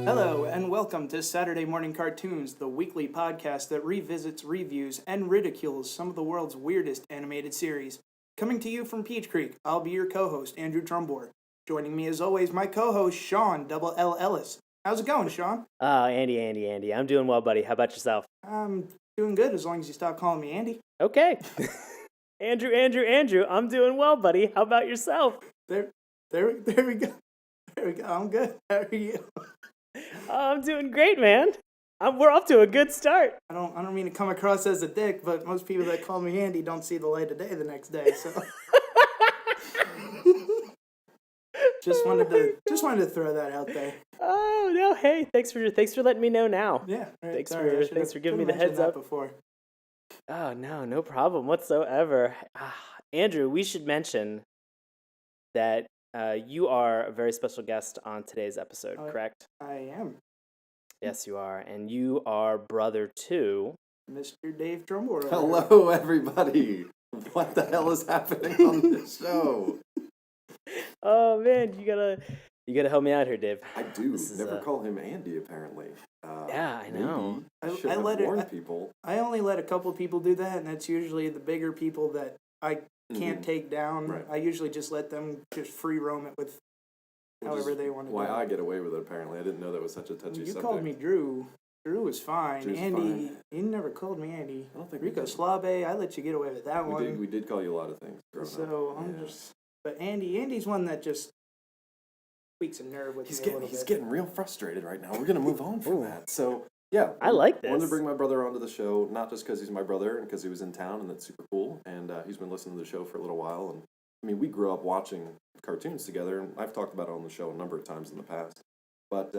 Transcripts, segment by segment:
Hello, and welcome to Saturday Morning Cartoons, the weekly podcast that revisits, reviews, and ridicules some of the world's weirdest animated series. Coming to you from Peach Creek, I'll be your co-host, Andrew Trumbore. Joining me as always, my co-host, Sean Double L Ellis. How's it going, Sean? Andy. I'm doing well, buddy. How about yourself? I'm doing good as long as you stop calling me Andy. Okay. Andrew, I'm doing well, buddy. How about yourself? There we go. I'm good. How are you? I'm doing great, man. We're off to a good start. I don't mean to come across as a dick, but most people that call me Andy don't see the light of day the next day, so just wanted to throw that out there. Oh no! Hey, thanks for letting me know now. Yeah, right. Thanks for giving me the heads up before. Oh no problem whatsoever. Andrew, we should mention that you are a very special guest on today's episode, correct? I am. Yes, you are, and you are brother to Mr. Dave Trumbore. Hello, everybody. What the hell is happening on this show? Oh man, you gotta help me out here, Dave. I do. Never call him Andy, apparently. Yeah, I know. I let people. I only let a couple people do that, and that's usually the bigger people that I can't take down. Right. I usually just let them just free roam it with however they want to. Why I get away with it? Apparently, I didn't know that was such a touchy subject. You called me Drew. Drew was fine. Drew's Andy, fine. You never called me Andy. I don't think Rico Slabe, I let you get away with that one. We did call you a lot of things. But Andy's one that just tweaks a nerve with me a little bit. He's getting real frustrated right now. We're gonna move on from that. So yeah, I like this. I wanted to bring my brother onto the show, not just because he's my brother and because he was in town, and that's super cool. And he's been listening to the show for a little while. And I mean, we grew up watching cartoons together, and I've talked about it on the show a number of times in the past. But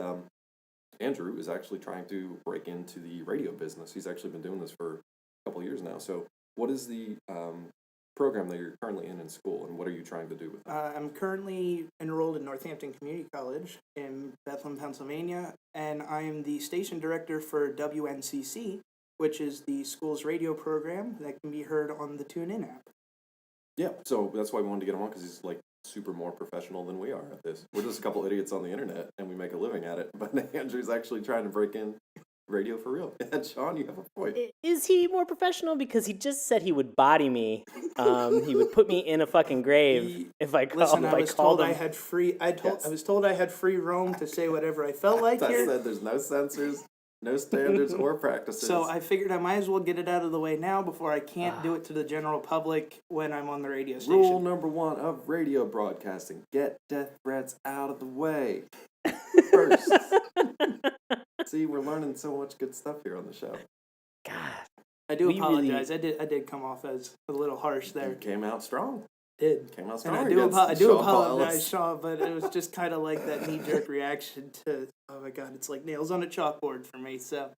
Andrew is actually trying to break into the radio business. He's actually been doing this for a couple of years now. So what is the program that you're currently in school, and what are you trying to do with it? I'm currently enrolled in Northampton Community College in Bethlehem, Pennsylvania, and I am the station director for WNCC, which is the school's radio program that can be heard on the TuneIn app. Yeah, so that's why we wanted to get him on, because he's like super more professional than we are at this. We're just a couple idiots on the internet, and we make a living at it, but Andrew's actually trying to break in radio for real. And Sean, you have a point. Is he more professional? Because he just said he would body me. He would put me in a fucking grave if I called. Listen, I was told him. I had free. I was told I had free roam to say whatever I felt like here. Said there's no censors, no standards or practices. So I figured I might as well get it out of the way now before I can't do it to the general public when I'm on the radio station. Rule number 1 of radio broadcasting: get death threats out of the way first. See, we're learning so much good stuff here on the show. God, I do apologize. I did come off as a little harsh there. You came out strong. Came out strong. And I do apologize, Shaw, but it was just kind of like that knee-jerk reaction to, oh my God, it's like nails on a chalkboard for me. So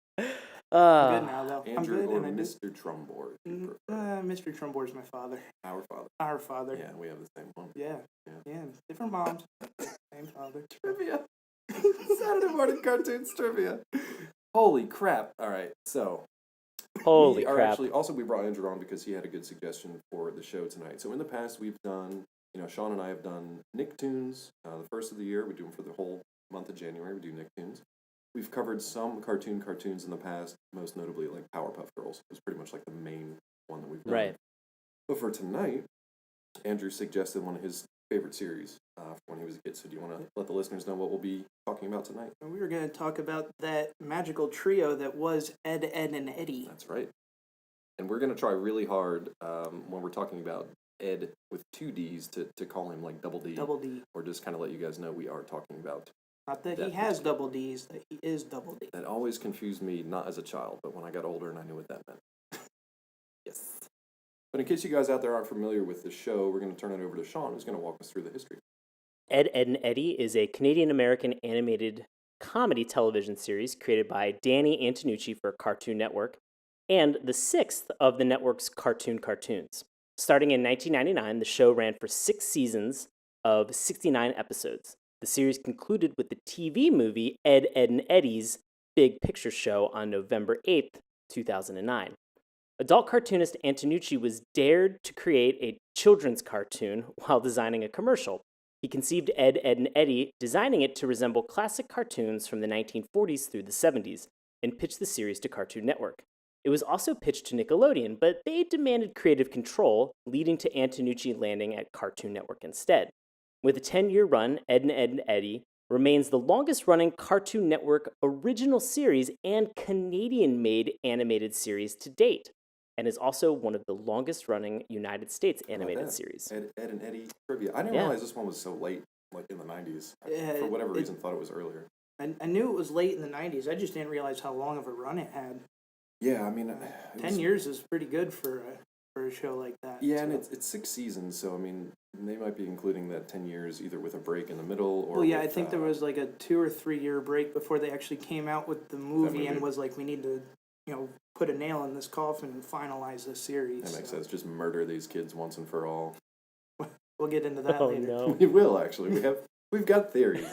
I'm good now, though. Andrew I'm good, or and Mr. Trumbore? Mr. Trumbore is my father. Our father. Our father. Yeah, we have the same one. Yeah. Different moms, same father. Trivia. Saturday morning cartoons trivia. Holy crap! All right, so holy crap! Actually, also we brought Andrew on because he had a good suggestion for the show tonight. So in the past, we've done, Sean and I have done Nicktoons. The first of the year, we do them for the whole month of January. We do Nicktoons. We've covered some cartoons in the past, most notably like Powerpuff Girls. It was pretty much like the main one that we've done. Right. But for tonight, Andrew suggested one of his favorite series when he was a kid. So do you want to let the listeners know what we'll be talking about tonight? We were going to talk about that magical trio that was Ed, and Eddy. That's right. And we're going to try really hard when we're talking about Ed with 2 Ds to call him like Double D. Double D. Or just kind of let you guys know we are talking about. Not that he has double Ds, that he is Double D. That always confused me, not as a child, but when I got older and I knew what that meant. Yes. But in case you guys out there aren't familiar with the show, we're going to turn it over to Sean, who's going to walk us through the history. Ed, and Eddy is a Canadian-American animated comedy television series created by Danny Antonucci for Cartoon Network and the 6th of the network's cartoons. Starting in 1999, the show ran for 6 seasons of 69 episodes. The series concluded with the TV movie Ed, and Eddy's Big Picture Show on November 8th, 2009. Adult cartoonist Antonucci was dared to create a children's cartoon while designing a commercial. He conceived Ed, Ed, and Eddy, designing it to resemble classic cartoons from the 1940s through the 70s, and pitched the series to Cartoon Network. It was also pitched to Nickelodeon, but they demanded creative control, leading to Antonucci landing at Cartoon Network instead. With a 10-year run, Ed, and Eddy remains the longest-running Cartoon Network original series and Canadian-made animated series to date, and is also one of the longest-running United States animated series. Ed and Eddy trivia. I didn't realize this one was so late, like in the 90s. For whatever reason, thought it was earlier. I knew it was late in the 90s. I just didn't realize how long of a run it had. Yeah, I mean... 10 years is pretty good for a show like that. Yeah, and it's 6 seasons, so I mean, they might be including that 10 years either with a break in the middle or... Well, yeah, I think there was like a 2 or 3 year break before they actually came out with the movie and was like, we need to, put a nail in this coffin and finalize this series. That makes sense. Just murder these kids once and for all. We'll get into that later. No. We will, actually. We've got theories.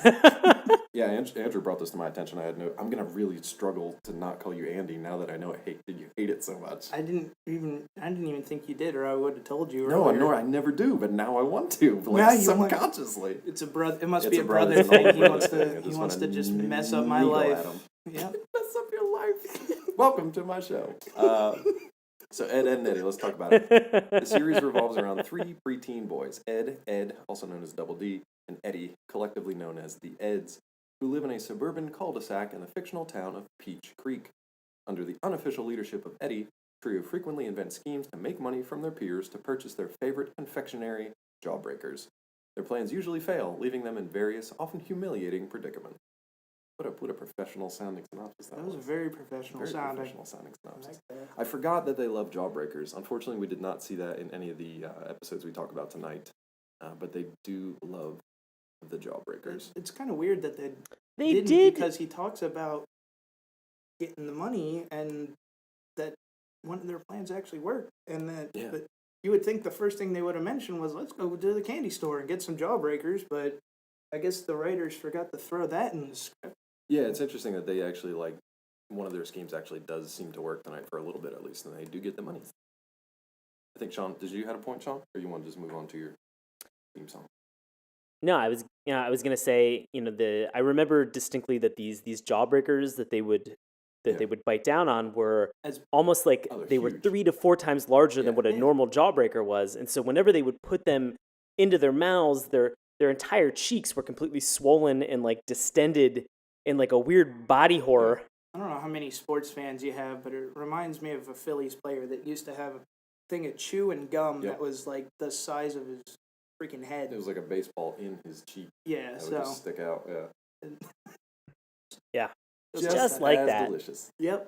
Yeah, Andrew brought this to my attention. I'm gonna really struggle to not call you Andy now that I know you hate it so much. I didn't even think you did, or I would have told you. No, earlier. I never do, but now I want to, subconsciously. It's a brother. It must be a brother thing. He wants to just mess up my life. Yeah, mess up your life. Welcome to my show. So Ed, and Eddy, let's talk about it. The series revolves around 3 preteen boys: Ed, also known as Double D, and Eddy, collectively known as the Eds, who live in a suburban cul-de-sac in the fictional town of Peach Creek. Under the unofficial leadership of Eddy, the trio frequently invent schemes to make money from their peers to purchase their favorite confectionery, Jawbreakers. Their plans usually fail, leaving them in various, often humiliating predicaments. What a professional sounding synopsis that was. A very professional sounding synopsis. I forgot that they love Jawbreakers. Unfortunately, we did not see that in any of the episodes we talk about tonight. But they do love the Jawbreakers. It's kind of weird that they did, because he talks about getting the money and that one of their plans actually worked, and that but you would think the first thing they would have mentioned was, let's go to the candy store and get some Jawbreakers, but I guess the writers forgot to throw that in the script. Yeah, it's interesting that they actually, one of their schemes actually does seem to work tonight for a little bit at least, and they do get the money. I think, Sean, did you have a point, Sean? Or you want to just move on to your theme song? No, I was gonna say, I remember distinctly that these Jawbreakers that they would bite down on were almost like they were 3 to 4 times larger than what a normal Jawbreaker was, and so whenever they would put them into their mouths, their entire cheeks were completely swollen and distended in a weird body horror. I don't know how many sports fans you have, but it reminds me of a Phillies player that used to have a thing of chewing gum that was the size of his freaking head. It was like a baseball in his cheek. Yeah, that would just stick out. Yeah. Yeah, just like that. Delicious. Yep.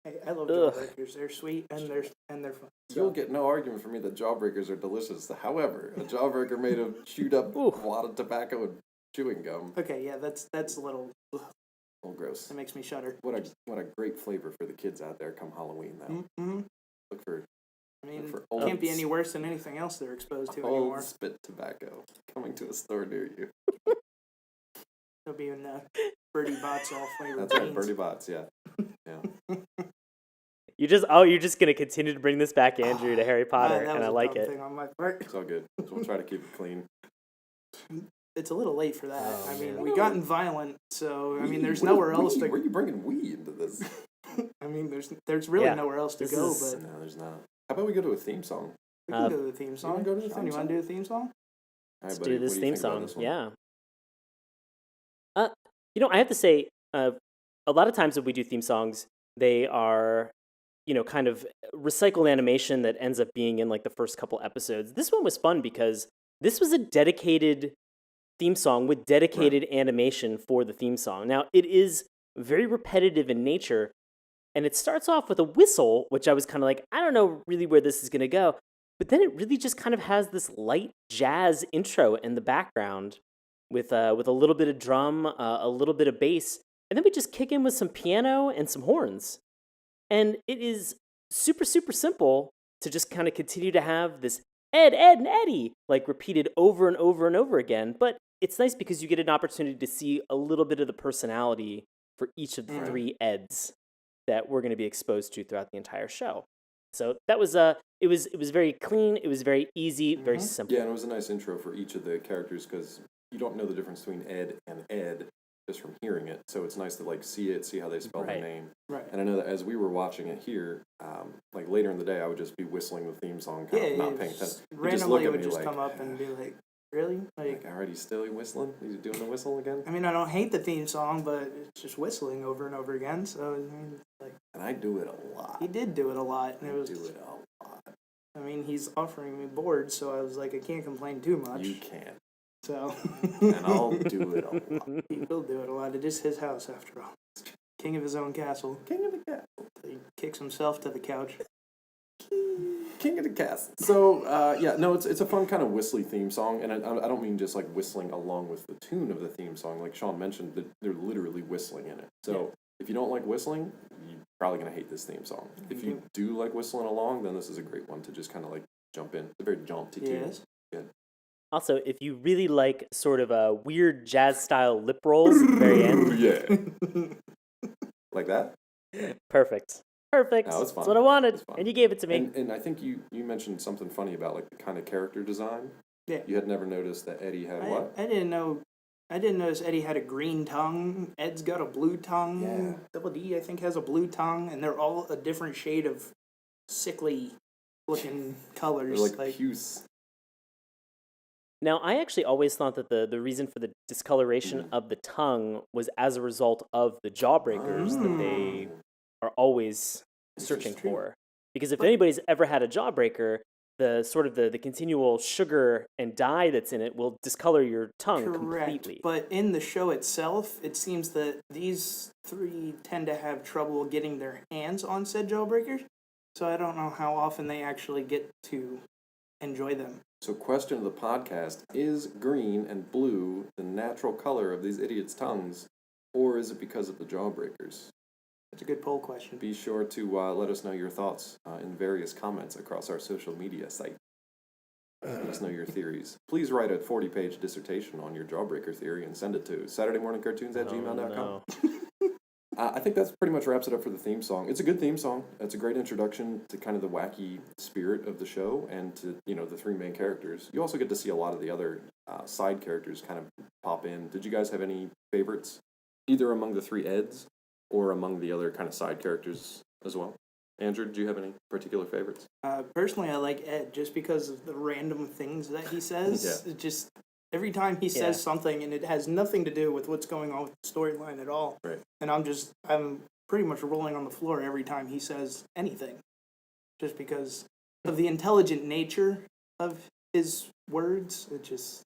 Hey, I love Jawbreakers. They're sweet and they're fun. You'll get no argument from me that Jawbreakers are delicious. However, a Jawbreaker made of chewed up wad of tobacco and chewing gum. Okay, yeah, that's a little gross. That makes me shudder. What a great flavor for the kids out there come Halloween, though. Mm-hmm. Look for it can't be any worse than anything else they're exposed to old anymore. Spit tobacco coming to a store near you. They'll be in Birdie Bots all flavored. That's right, Birdie Bots. Yeah. You're just gonna continue to bring this back, Andrew, to Harry Potter, and I like it. Thing on my part. It's all good. So we'll try to keep it clean. It's a little late for that. We gotten violent, so there's nowhere else to. Where are you bringing weed into this? There's really nowhere else to go. But no, there's not. How about we go to a theme song? We can go to the theme song. You want to go to the theme song? You want to do the theme song? Let's do this theme song. Yeah. I have to say, a lot of times when we do theme songs, they are, kind of recycled animation that ends up being in the first couple episodes. This one was fun because this was a dedicated theme song with dedicated animation for the theme song. Now, it is very repetitive in nature, and it starts off with a whistle, which I was kind of like, I don't know really where this is going to go. But then it really just kind of has this light jazz intro in the background with a little bit of drum, a little bit of bass, and then we just kick in with some piano and some horns. And it is super, super simple to just kind of continue to have this Ed, and Eddy, repeated over and over and over again. But it's nice because you get an opportunity to see a little bit of the personality for each of the 3 Eds that we're going to be exposed to throughout the entire show. So that was it was very clean, it was very easy, very simple. Yeah, and it was a nice intro for each of the characters because you don't know the difference between Ed and Ed just from hearing it. So it's nice to like see it, see how they spell their name. Right. And I know that as we were watching it here, like later in the day, I would just be whistling the theme song, kind of not paying attention. Randomly, it would just come up and be like, really? Like, alright, he's still whistling? He's doing the whistle again? I mean, I don't hate the theme song, but it's just whistling over and over again. So, I mean, like, And I do it a lot. he did do it a lot. And I it was, do it a lot. I mean, he's offering me boards, so I was like, I can't complain too much. You can't. So. And I'll do it a lot. He will do it a lot. It is his house, after all. King of his own castle. King of the castle. He kicks himself to the couch. King of the castle. So, yeah, no, it's a fun kind of whistly theme song, and I don't mean just like whistling along with the tune of the theme song. Like Sean mentioned, that they're literally whistling in it. So, if you don't like whistling, you're probably going to hate this theme song. If you do like whistling along, then this is a great one to just kind of like jump in. It's a very jaunty tune. Yes. Yeah. Also, if you really like sort of a weird jazz-style lip rolls at the very end. Yeah. Like that? Perfect. Perfect. No, it's fun. That's what I wanted, It's fun. and you gave it to me. And I think you mentioned something funny about like the kind of character design. Yeah. You had never noticed that Eddie had what? I didn't know. I didn't notice Eddie had a green tongue. Ed's got a blue tongue. Yeah. Double D, I think, has a blue tongue, and they're all a different shade of sickly looking colors. They're like puce. Now, I actually always thought that the reason for the discoloration of the tongue was as a result of the jawbreakers that they are always searching for. Because if anybody's ever had a jawbreaker, the sort of the continual sugar and dye that's in it will discolor your tongue completely. But in the show itself, it seems that these three tend to have trouble getting their hands on said jawbreakers. So I don't know how often they actually get to enjoy them. So, question of the podcast, is green and blue the natural color of these idiots' tongues, or is it because of the jawbreakers? That's a good poll question. Be sure to let us know your thoughts in various comments across our social media site. Let us know your theories. Please write a 40-page dissertation on your jawbreaker theory and send it to SaturdayMorningCartoons@gmail.com. No. I think that's pretty much wraps it up for the theme song. It's a good theme song. It's a great introduction to kind of the wacky spirit of the show and to, the three main characters. You also get to see a lot of the other side characters kind of pop in. Did you guys have any favorites, either among the three Eds or among the other kind of side characters as well? Andrew, do you have any particular favorites? Personally, I like Ed just because of the random things that he says. Yeah. It just every time he says something, and it has nothing to do with what's going on with the storyline at all. Right. And I'm pretty much rolling on the floor every time he says anything, just because of the intelligent nature of his words. It just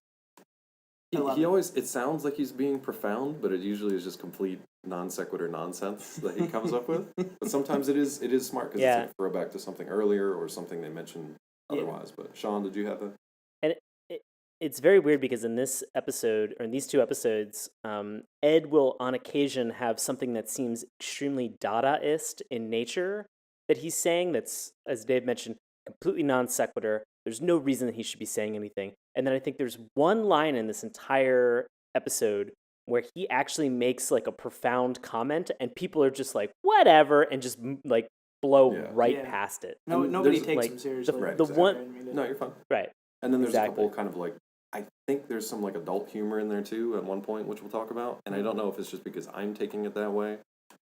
He always, it sounds like he's being profound, but it usually is just complete non sequitur nonsense that he comes up with. But sometimes it is smart because it's like a throwback to something earlier or something they mentioned otherwise. But Sean, did you have a? And it's very weird because in this episode, or in these two episodes, Ed will on occasion have something that seems extremely Dadaist in nature that he's saying that's, as Dave mentioned, completely non sequitur. There's no reason that he should be saying anything. And then I think there's one line in this entire episode where he actually makes like a profound comment and people are just like, whatever, and just like blow past it. No, nobody takes like, him seriously. No, you're fine. Right. And then there's a couple kind of like, I think there's some like adult humor in there too at one point, which we'll talk about. And I don't know if it's just because I'm taking it that way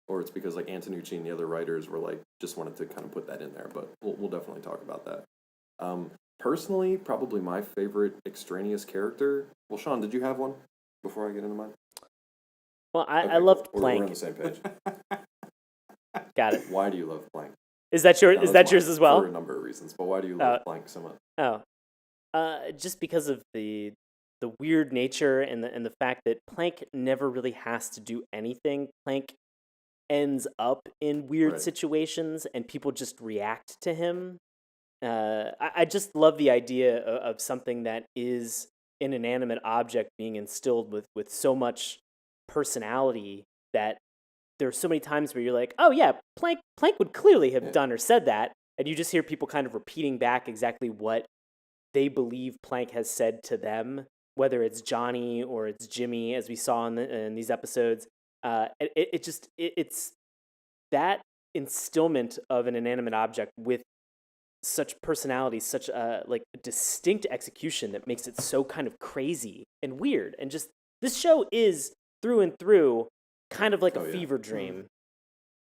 or it's because like Antonucci and the other writers were like, just wanted to kind of put that in there, but we'll definitely talk about that. Personally, probably my favorite extraneous character. Well, Sean, did you have one before I get into mine? Well, I loved cool. Plank. We're on the same page. Got it. Why do you love Plank? Is that yours as well? For a number of reasons, but why do you love Plank so much? Just because of the weird nature and the fact that Plank never really has to do anything. Plank ends up in weird situations and people just react to him. I just love the idea of something that is an inanimate object being instilled with so much personality that there's so many times where you're like, oh yeah, Plank would clearly have done or said that, and you just hear people kind of repeating back exactly what they believe Plank has said to them, whether it's Johnny or it's Jimmy, as we saw in these episodes. It's that instillment of an inanimate object with such personality, such a like distinct execution that makes it so kind of crazy and weird. And just this show is through and through kind of like a fever dream.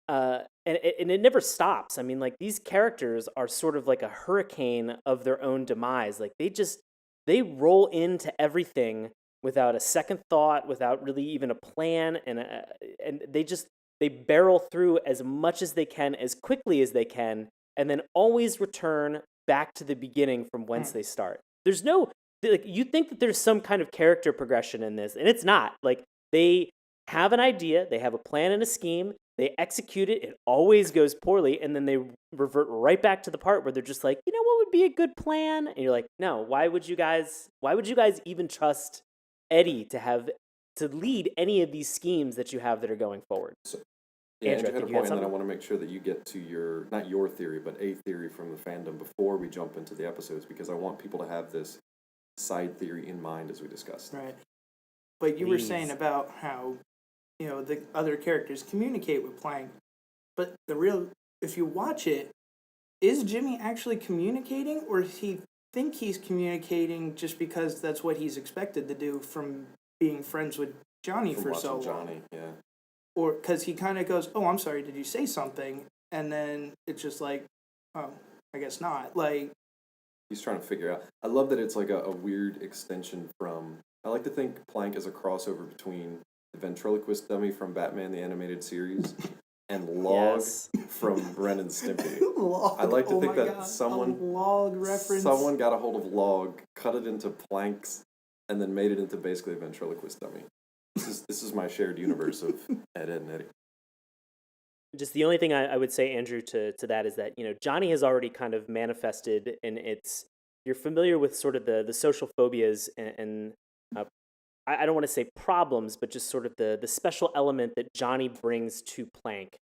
And it never stops. I mean, like these characters are sort of like a hurricane of their own demise. Like they roll into everything without a second thought, without really even a plan, and they barrel through as much as they can, as quickly as they can, and then always return back to the beginning from whence they start. There's no like you think that there's some kind of character progression in this, and it's not. Like they have an idea, they have a plan and a scheme, they execute it, it always goes poorly, and then they revert right back to the part where they're just like, you know what would be a good plan? And you're like, no, why would you guys even trust Eddy to lead any of these schemes that you have that are going forward? So, yeah, Andrew, and you had a point, and then I want to make sure that you get to not your theory, but a theory from the fandom before we jump into the episodes, because I want people to have this side theory in mind as we discuss. Right. But you were saying about how, the other characters communicate with Plank, but if you watch it, is Jimmy actually communicating, or does he think he's communicating just because that's what he's expected to do from being friends with Johnny for so long? Johnny, yeah. Or because he kind of goes, "Oh, I'm sorry, did you say something?" And then it's just like, "Oh, I guess not." Like he's trying to figure out. I love that it's like a weird extension from. I like to think Plank is a crossover between the ventriloquist dummy from Batman the Animated Series and Log from Ren and Stimpy. Log. I like to think that God, someone a Log reference. Someone got a hold of Log, cut it into planks, and then made it into basically a ventriloquist dummy. This is my shared universe of Ed and Eddy. Just the only thing I would say, Andrew, to that is that, Johnny has already kind of manifested, and you're familiar with sort of the social phobias and I don't want to say problems, but just sort of the special element that Johnny brings to Plank.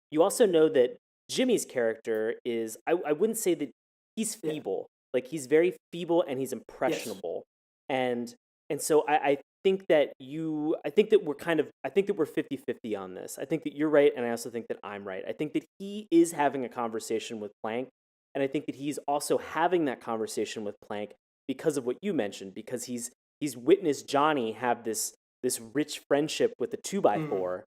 You also know that Jimmy's character is, I wouldn't say that he's feeble. Like he's very feeble and he's impressionable. Yes. And so I think that we're 50-50 on this. I think that you're right, and I also think that I'm right. I think that he is having a conversation with Plank, and I think that he's also having that conversation with Plank because of what you mentioned, because he's witnessed Johnny have this rich friendship with the 2x4,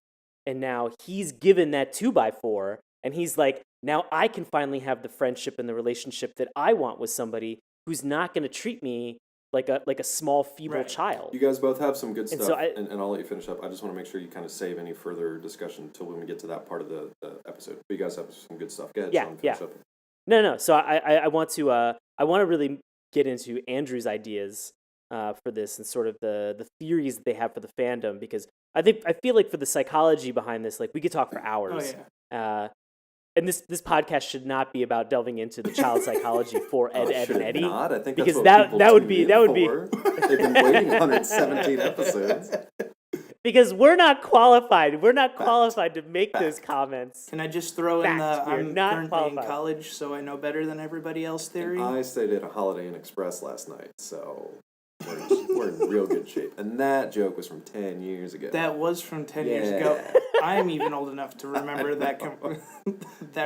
and now he's given that 2x4, and he's like, now I can finally have the friendship and the relationship that I want with somebody who's not going to treat me like a small, feeble child. You guys both have some good stuff, and I'll let you finish up. I just want to make sure you kind of save any further discussion until when we get to that part of the episode. But you guys have some good stuff. Go ahead, Sean, finish up. No. So I want to really get into Andrew's ideas for this and sort of the theories that they have for the fandom, because I feel like for the psychology behind this, like we could talk for hours. Oh, yeah. And this podcast should not be about delving into the child psychology for Ed and Eddy. Not. I think because that's that would be They've been waiting 117 episodes. Because we're not qualified. We're not qualified to make those comments. Can I just throw in I'm not currently qualified. in college, so I know better than everybody else theory? And I stayed at a Holiday Inn Express last night, so we're in real good shape. And that joke was from 10 years ago. That was from 10 years ago. I'm even old enough to remember that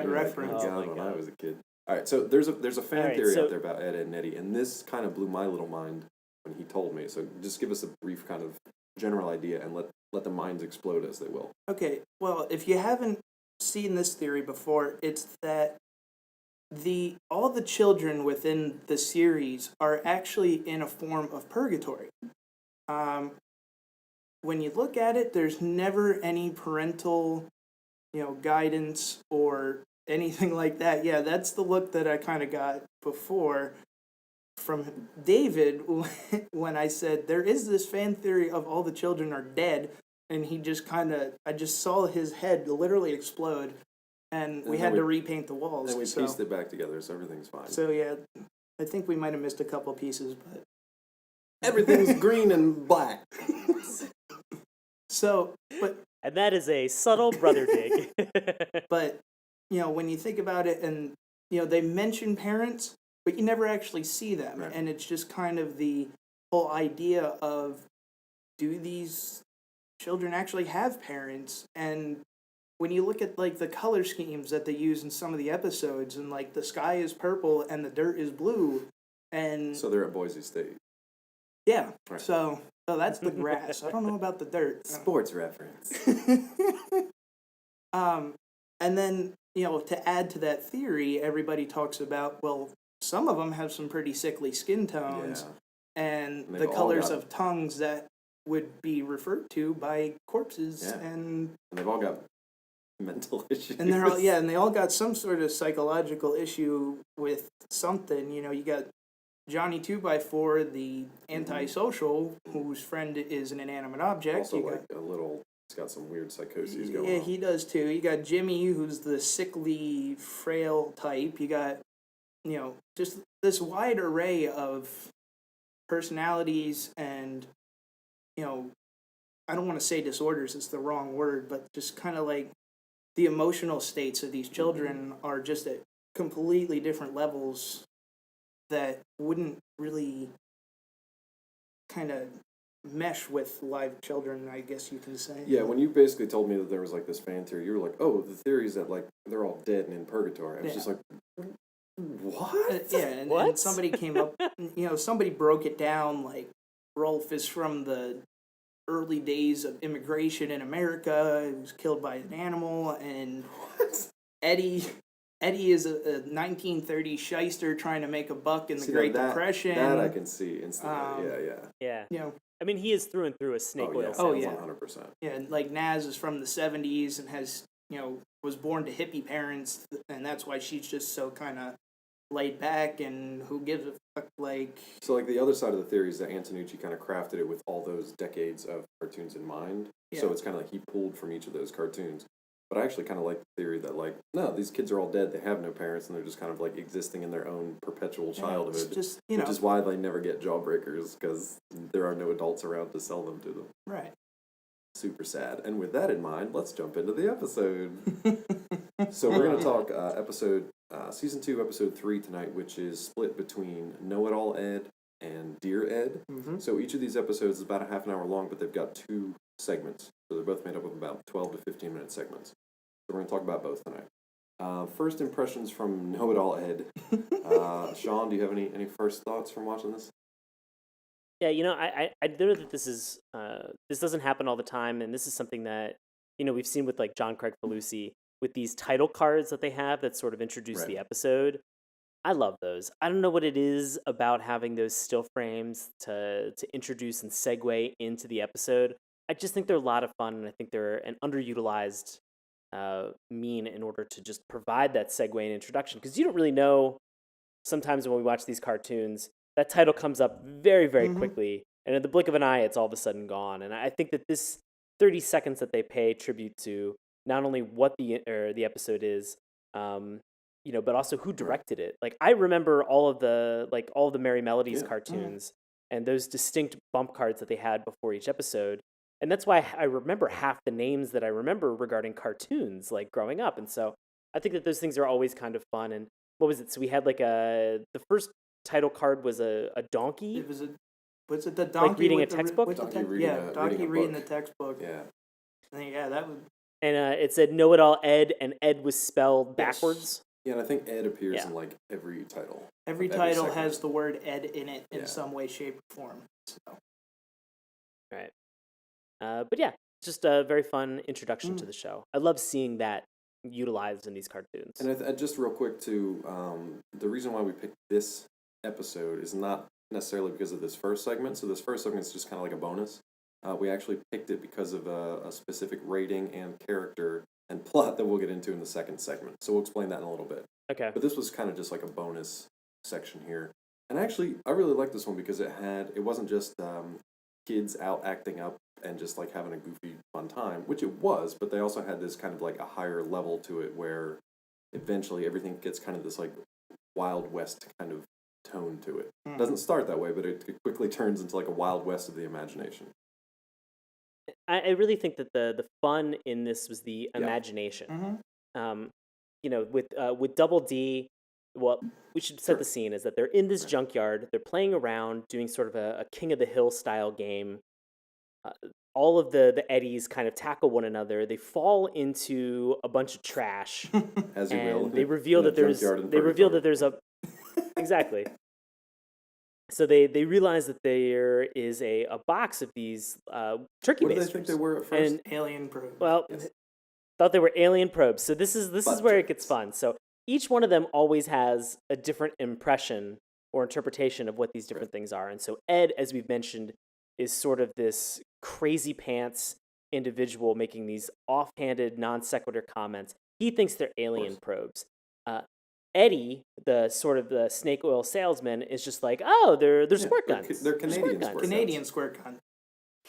reference. Oh my God, when I was a kid. All right, so there's a fan theory out there about Ed and Eddy, and this kind of blew my little mind when he told me. So just give us a brief kind of general idea and let the minds explode as they will. Okay, well, if you haven't seen this theory before, it's that all the children within the series are actually in a form of purgatory. When you look at it, there's never any parental, guidance or anything like that. Yeah, that's the look that I kind of got before from David when I said there is this fan theory of all the children are dead, and he just I just saw his head literally explode, and we had to repaint the walls. And we pieced it back together, so everything's fine. So yeah, I think we might have missed a couple pieces, but everything's green and black. And that is a subtle brother dig. But, when you think about it, and, they mention parents, but you never actually see them. Right. And it's just kind of the whole idea of, do these children actually have parents? And when you look at like the color schemes that they use in some of the episodes, and like the sky is purple and the dirt is blue, and So they're at Boise State. yeah, Right. so that's the grass. I don't know about the dirt. Sports reference. And then, to add to that theory, everybody talks about, well, some of them have some pretty sickly skin tones, and they've the all colors got- of tongues that would be referred to by corpses, Yeah. and they've all got mental issues. and they all got some sort of psychological issue with something. You got Johnny 2x4, the antisocial, whose friend is an inanimate object. Also, You got- like he's got some weird psychoses going on. Yeah, he does too. You got Jimmy, who's the sickly, frail type. You got, just this wide array of personalities and, I don't want to say disorders, it's the wrong word, but just kind of like the emotional states of these children are just at completely different levels that wouldn't really kind of mesh with live children, I guess you can say. Yeah, when you basically told me that there was like this fan theory, you were like, "Oh, the theory is that like they're all dead and in purgatory." I was just like, "What?" Yeah, and What? somebody came up, somebody broke it down like Rolf is from the early days of immigration in America. He was killed by an animal, and What? Eddy is a 1930s shyster trying to make a buck in the See, Great that, Depression. That I can see instantly. Yeah. You know, I mean, he is through and through a snake oil Oh, salesman. yeah. 100%. yeah, and like Naz is from the 70s and has, was born to hippie parents, and that's why she's just so kind of laid back and who gives a fuck, like... So, like, the other side of the theory is that Antonucci kind of crafted it with all those decades of cartoons in mind. So Yeah. it's kind of like he pulled from each of those cartoons. But I actually kind of like the theory that, like, no, these kids are all dead. They have no parents, and they're just kind of, like, existing in their own perpetual It's childhood. just, Which is why they never get jawbreakers, because there are no adults around to sell them to them. right. Super sad. And with that in mind, let's jump into the episode. So we're going to talk season 2, episode 3 tonight, which is split between Know-It-All Ed and Dear Ed. Mhm. So each of these episodes is about a half an hour long, but they've got 2 segments. So they're both made up of about 12 to 15-minute segments. So we're going to talk about both tonight. First impressions from Know-It-All Ed. Sean, do you have any first thoughts from watching this? Yeah, I know that this doesn't happen all the time, and this is something that, we've seen with like John Craig Falusi with these title cards that they have that sort of introduce the Right. episode. I love those. I don't know what it is about having those still frames to introduce and segue into the episode. I just think they're a lot of fun, and I think they're an underutilized mean in order to just provide that segue and introduction, because you don't really know sometimes when we watch these cartoons, that title comes up very, very quickly, and in the blink of an eye, it's all of a sudden gone. And I think that this 30 seconds that they pay tribute to not only what the episode is, but also who directed it. Like, I remember all of the Merry Melodies cartoons and those distinct bump cards that they had before each episode. And that's why I remember half the names that I remember regarding cartoons, like growing up. And so I think that those things are always kind of fun. And what was it? So we had the first title card was a donkey. Was it the donkey reading with a textbook? Donkey reading a donkey reading book. the textbook. Yeah. Yeah, that was... And it said Know-It-All Ed, and Ed was spelled Yes. backwards. Yeah, and I think Ed appears Yeah. in like every title. Every of title segment. has the word Ed in it in Yeah. some way, shape, or form. So. Right. But yeah, just a very fun introduction to the show. I love seeing that utilized in these cartoons. And just real quick too, the reason why we picked this episode is not necessarily because of this first segment. So this first segment is just kind of like a bonus. We actually picked it because of a specific rating and character and plot that we'll get into in the second segment. So we'll explain that in a little bit. Okay. But this was kind of just like a bonus section here. And actually, I really like this one because it wasn't just kids out acting up and just like having a goofy fun time, which it was, but they also had this kind of like a higher level to it where eventually everything gets kind of this like Wild West kind of tone to it. It doesn't start that way, but it quickly turns into like a Wild West of the imagination. I really think that the fun in this was the imagination. With Double D, well, we should set the scene is that they're in this junkyard, they're playing around, doing sort of a King of the Hill style game. all of the Eddies kind of tackle one another. They fall into a bunch of trash, As you will. and they reveal that there's a exactly. So they realize that there is a box of these turkey What did basters. they think they were at first? And, Alien probe. well, Yes. thought they were alien probes. So this is Butt where it jokes. gets fun. So each one of them always has a different impression or interpretation of what these different things are. And so Ed, as we've mentioned, is sort of this crazy pants individual making these offhanded, non sequitur comments. He thinks they're alien probes. Eddy, the sort of the snake oil salesman, is just like, oh, they're squirt guns. They're Canadian squirt guns. Canadian squirt gun.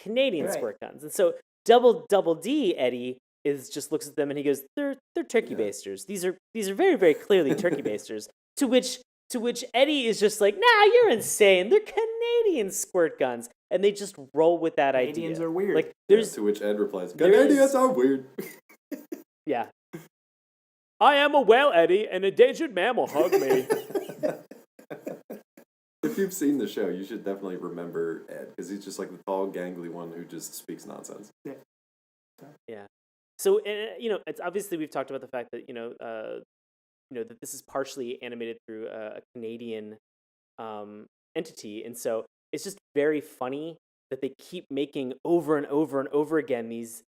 Canadian Right. squirt guns. And so double D Eddy is just looks at them and he goes, they're turkey basters. These are very, very clearly turkey basters. To which Eddy is just like, nah, you're insane. They're Canadian squirt guns. And they just roll with that Canadians idea. are weird. Like there's To which Ed replies, there is- Canadians are weird. yeah. I am a whale, Eddy, an endangered mammal. Hug me. If you've seen the show, you should definitely remember Ed, because he's just like the tall, gangly one who just speaks nonsense. Yeah. So it's obviously we've talked about the fact that that this is partially animated through a Canadian entity, and so it's just very funny that they keep making over and over and over again these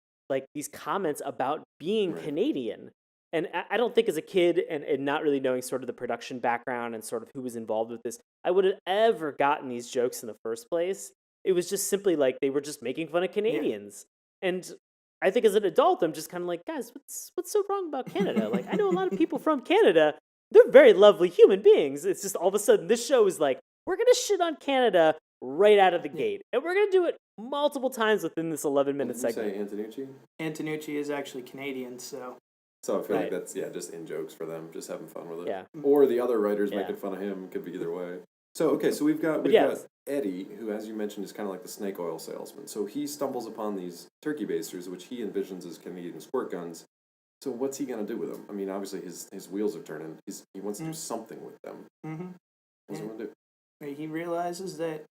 comments about being Right. Canadian. And I don't think as a kid and not really knowing sort of the production background and sort of who was involved with this, I would have ever gotten these jokes in the first place. It was just simply like they were just making fun of Canadians. And I think as an adult, I'm just kind of like, guys, what's so wrong about Canada? Like, I know a lot of people from Canada. They're very lovely human beings. It's just all of a sudden this show is like, we're going to shit on Canada right out of the gate. And we're going to do it multiple times within this 11-minute Did you segment. say Antonucci? Antonucci is actually Canadian, so So I feel Right. like that's, just in jokes for them, just having fun with it. Yeah. Or the other writers Yeah. making fun of him, could be either way. So, okay, so we've got Eddy, who, as you mentioned, is kind of like the snake oil salesman. So he stumbles upon these turkey basters, which he envisions as Canadian squirt guns. So what's he going to do with them? I mean, obviously his wheels are turning. He wants to do something with them. mm-hmm. What's he going to do? He realizes that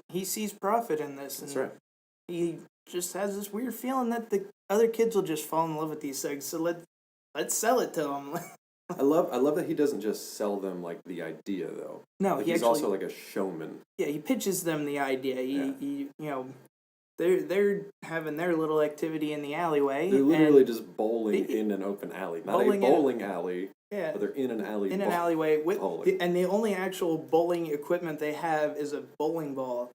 he sees profit in this, and That's right. he just has this weird feeling that the other kids will just fall in love with these things. So let's sell it to them. I love that he doesn't just sell them like the idea though. No, Like, he he's actually also like a showman. he pitches them the idea. Yeah. He they're having their little activity in the alleyway. They're literally and just bowling in an open alley, not Bowling a in a- bowling alley, yeah, but they're in an alley. in an alleyway with bowling. and the only actual bowling equipment they have is a bowling ball.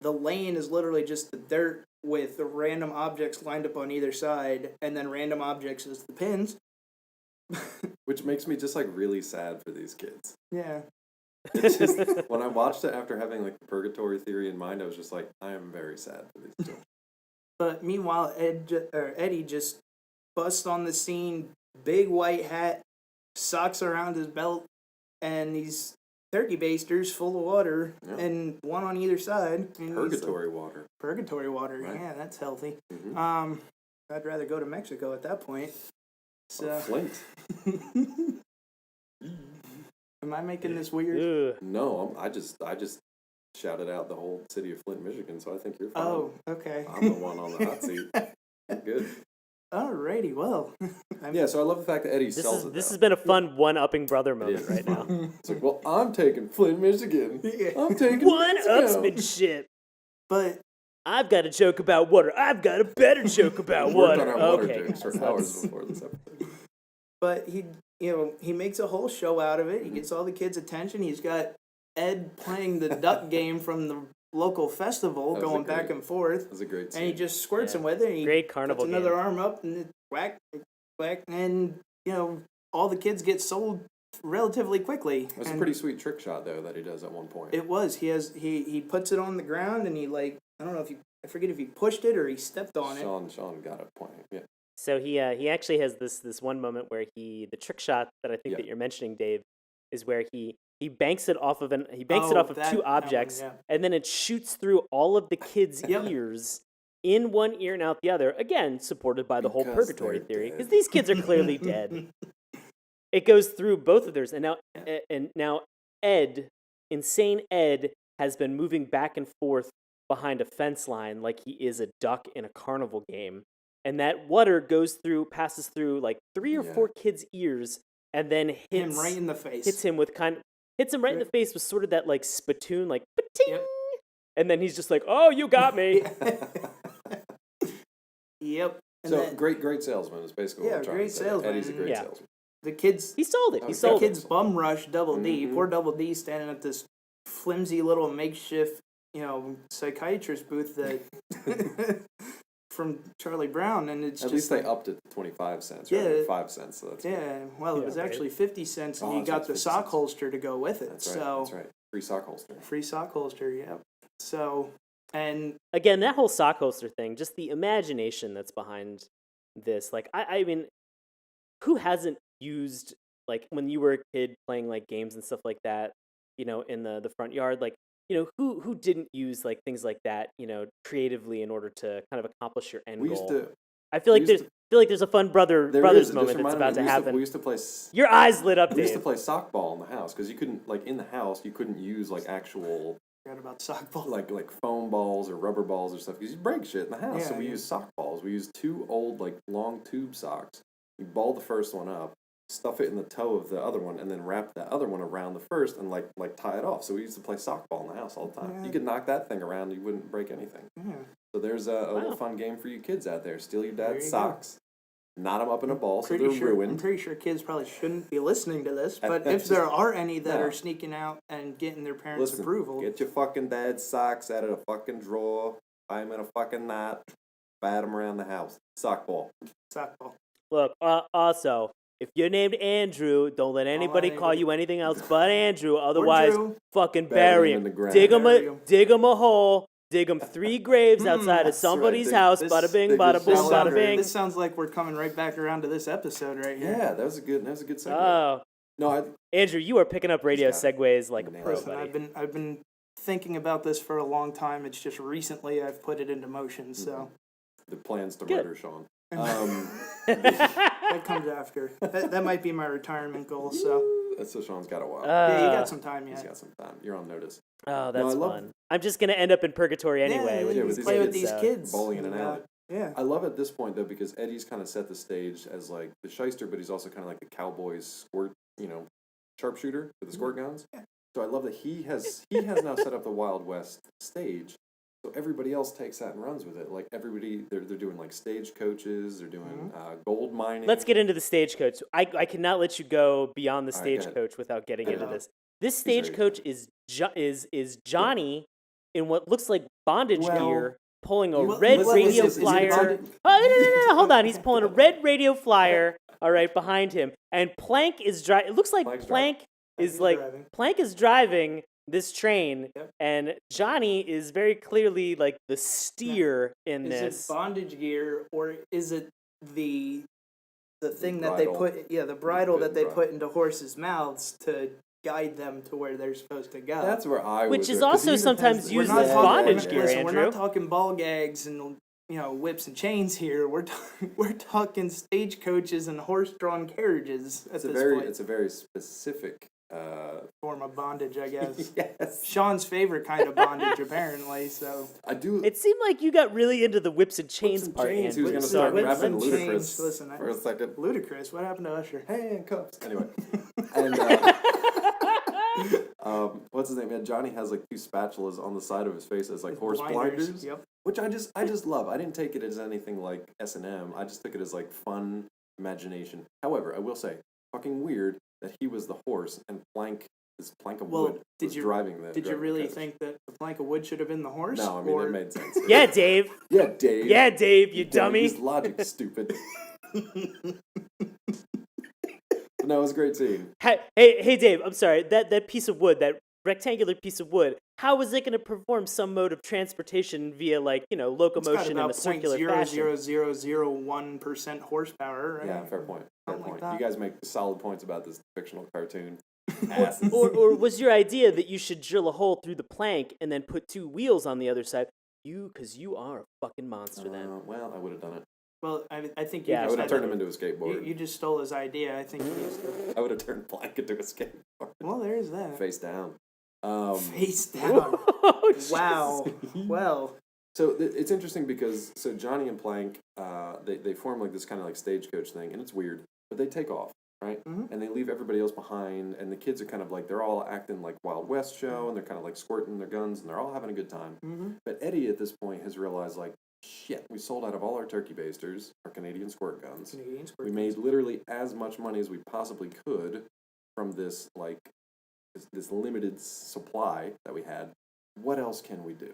The lane is literally just the dirt with the random objects lined up on either side, and then random objects as the pins. Which makes me just like really sad for these kids. Yeah. It's just, when I watched it after having like the Purgatory theory in mind, I was just like, I am very sad for these children. But meanwhile, Eddy just busts on the scene, big white hat, socks around his belt, and these turkey basters full of water, Yeah. and one on either side. And he's like, Purgatory water. Purgatory water, Right. yeah, that's healthy. Mm-hmm. I'd rather go to Mexico at that point. So, Flint. am I making this weird? Ugh. No, I just shouted out the whole city of Flint, Michigan, so I think you're fine. Oh, okay. I'm the one on the hot seat. You're good. Alrighty, well. Yeah, so I love the fact that Eddy sells it. This now. has been a fun one-upping brother It moment is. right now. It's like, well, I'm taking Flint, Michigan. Yeah. I'm taking Mexico. One-upsmanship. But I've got a joke about water. I've got a better joke about We worked water. on our water Okay, jokes for hours before this episode. But he makes a whole show out of it. He gets all the kids' attention. He's got Ed playing the duck game from the local festival, That was going back great- and forth, That was a great scene. and he just squirts Yeah. him with it. And he Great carnival puts another game. arm up and it whack, whack, and all the kids get sold relatively quickly. It was a And pretty sweet trick shot though that he does at one point. It was. He puts it on the ground and he I don't know I forget if he pushed it or he stepped on it. Sean got a point. Yeah. So he actually has this one moment where the trick shot that I think Yeah. that you're mentioning, Dave, is where he banks it off of Oh, that two one, objects, yeah. and then it shoots through all of the kids' Yep. ears in one ear and out the other. Again, supported by the whole Because purgatory they're theory, dead. because these kids are clearly dead. It goes through both of theirs, and now Ed, insane Ed, has been moving back and forth behind a fence line like he is a duck in a carnival game. And that water passes through like 3 or 4 kids' ears, and then hits him right in the face. Hits him right in the face with sort of that like spittoon, like pa-ting! Yep. And then he's just like, "Oh, you got me." Yep. And so great salesman is basically what I'm trying to say. Salesman. Eddie's a great salesman. The kids. He sold it. The kids bum rush Double D. Poor Double D standing at this flimsy little makeshift, psychiatrist booth that from Charlie Brown, and it's at least they upped it to 25 cents, right? Yeah, 5 cents. So that's well, it was actually 50 cents, and you got the sock holster to go with it. That's right. So that's right. Free sock holster. Yeah. So, and again, that whole sock holster thing, just the imagination that's behind this. Like, I mean, who hasn't used, like, when you were a kid playing like games and stuff like that, in the front yard, like, who didn't use like things like that, creatively in order to kind of accomplish your end goal? I feel like there's a fun brothers moment that's about to happen. We used to play. Your eyes lit up, Dave. We used to play sock ball in the house because you couldn't, like, in the house you couldn't use like actual. Forgot about sock ball. Like foam balls or rubber balls or stuff because you break shit in the house. So we used sock balls. We used 2 old like long tube socks. You ball the first one up, stuff it in the toe of the other one, and then wrap the other one around the first and like tie it off. So we used to play sock ball in the house all the time. Yeah. You could knock that thing around, you wouldn't break anything. Yeah. So there's a little fun game for you kids out there. Steal your dad's socks, knot them up in a ball so they're ruined. I'm pretty sure kids probably shouldn't be listening to this, but if there are any that are sneaking out and getting their parents' approval, get your fucking dad's socks out of the fucking drawer, tie them in a fucking knot, bat them around the house. Sock ball. Look, also, if you're named Andrew, don't let anybody call you anything else but Andrew. Otherwise, fucking bury him. Dig him a hole. Dig him 3 graves outside of somebody's house. Bada bing, bada boom, bada bing. This sounds like we're coming right back around to this episode right here. Yeah, that was a good segue. Oh, no, Andrew, you are picking up radio segues like a pro, Listen, buddy. I've been thinking about this for a long time. It's just recently I've put it into motion. So the plans to murder Sean. That comes after. That might be my retirement goal. So Sean's got a while. Yeah, you got some time yet. He's got some time. You're on notice. Oh, that's fun. I'm just gonna end up in Purgatory anyway. Yeah, play with these kids. Bowling in an alley. Yeah. I love at this point though because Eddie's kind of set the stage as like the shyster, but he's also kind of like the cowboy's squirt, sharpshooter with the squirt guns. Yeah. So I love that he has now set up the Wild West stage. So everybody else takes that and runs with it. Like everybody, they're doing like stagecoaches. They're doing gold mining. Let's get into the stagecoach. I cannot let you go beyond the stagecoach without getting into this. This stagecoach is Johnny in what looks like bondage gear, pulling a red radio flyer. No, hold on. He's pulling a red radio flyer. All right, behind him, and Plank is driving. It looks like Plank is driving this train, and Johnny is very clearly like the steer in this. Is it bondage gear, or is it the thing that they put? Yeah, the bridle that they put into horses' mouths to guide them to where they're supposed to go. That's where I would. Which is also sometimes used as bondage gear, Andrew. We're not talking ball gags and whips and chains here. We're talking stagecoaches and horse-drawn carriages at this point. It's a very specific form of bondage, I guess. Yes. Sean's favorite kind of bondage, apparently. So I do. It seemed like you got really into the whips and chains part. He was going to start rapping Ludacris Listen, for a second. Ludacris, what happened to Usher? Handcuffs. Anyway, and what's his name? Johnny has like 2 spatulas on the side of his face as like horse blinders. Yep. Which I just love. I didn't take it as anything like S&M. I just took it as like fun imagination. However, I will say, fucking weird that he was the horse and this plank of wood was driving the. Did you really think that the plank of wood should have been the horse? No, I mean it made sense. Yeah, Dave. Yeah, Dave. Yeah, Dave. You dummy. Use logic, stupid. No, it was a great scene. Hey, Dave. I'm sorry. That piece of wood, that rectangular piece of wood, how was it going to perform some mode of transportation via locomotion in a circular fashion? 0.00001% horsepower, right? Yeah, fair point. Like you guys make solid points about this fictional cartoon. or was your idea that you should drill a hole through the plank and then put 2 wheels on the other side? Because you are a fucking monster then. Well, I would have done it. Well, I think I would have turned him into a skateboard. You just stole his idea. I think I would have turned Plank into a skateboard. Well, there is that. Face down. Face down. Oh, Wow. Well, So it's interesting because Johnny and Plank, they form like this kind of like stagecoach thing, and it's weird, but they take off, right? Mhm. And they leave everybody else behind, and the kids are kind of like, they're all acting like Wild West show, and they're kind of like squirting their guns, and they're all having a good time. mhm. But Eddie at this point has realized, like, shit, we sold out of all our turkey basters, our Canadian squirt guns. Canadian We squirt made guns. literally as much money as we possibly could from this, like, this limited supply that we had. What else can we do?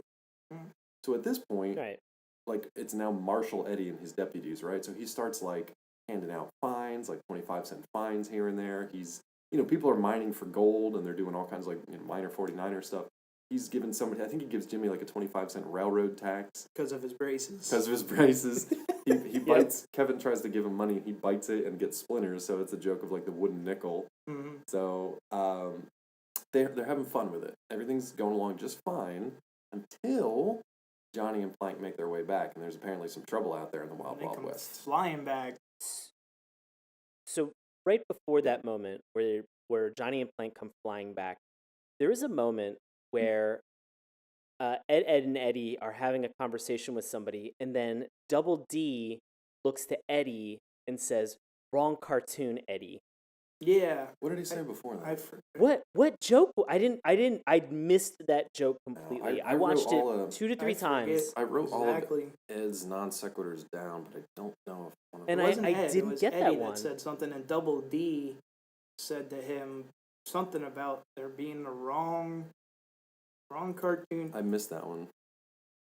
Mm. So at this point, Right. like, it's now Marshal Eddie and his deputies, right? So he starts, like, handing out fines, like 25-cent fines here and there. He's, people are mining for gold, and they're doing all kinds of, like, miner 49er stuff. He's given somebody, I think he gives Jimmy, like, a 25-cent railroad tax. Because of his braces. Because of his braces. He bites, Kevin tries to give him money, and he bites it and gets splinters, so it's a joke of, like, the wooden nickel. Mhm. So, they're having fun with it. Everything's going along just fine until Johnny and Plank make their way back, and there's apparently some trouble out there in the Wild They Wild come West. flying back. So right before that moment where Johnny and Plank come flying back, there is a moment where Ed, and Eddie are having a conversation with somebody, and then Double D looks to Eddie and says, "Wrong cartoon, Eddie." Yeah. What did he say before that? I forgot. What joke? I missed that joke completely. I I watched wrote all it of- 2 to 3 I forget. times, I wrote Exactly. all of Ed's non sequiturs down, but I don't know if one of And It them. wasn't Ed, didn't it was get that Eddie one. that said something, and Double D said to him something about there being the wrong cartoon. I missed that one.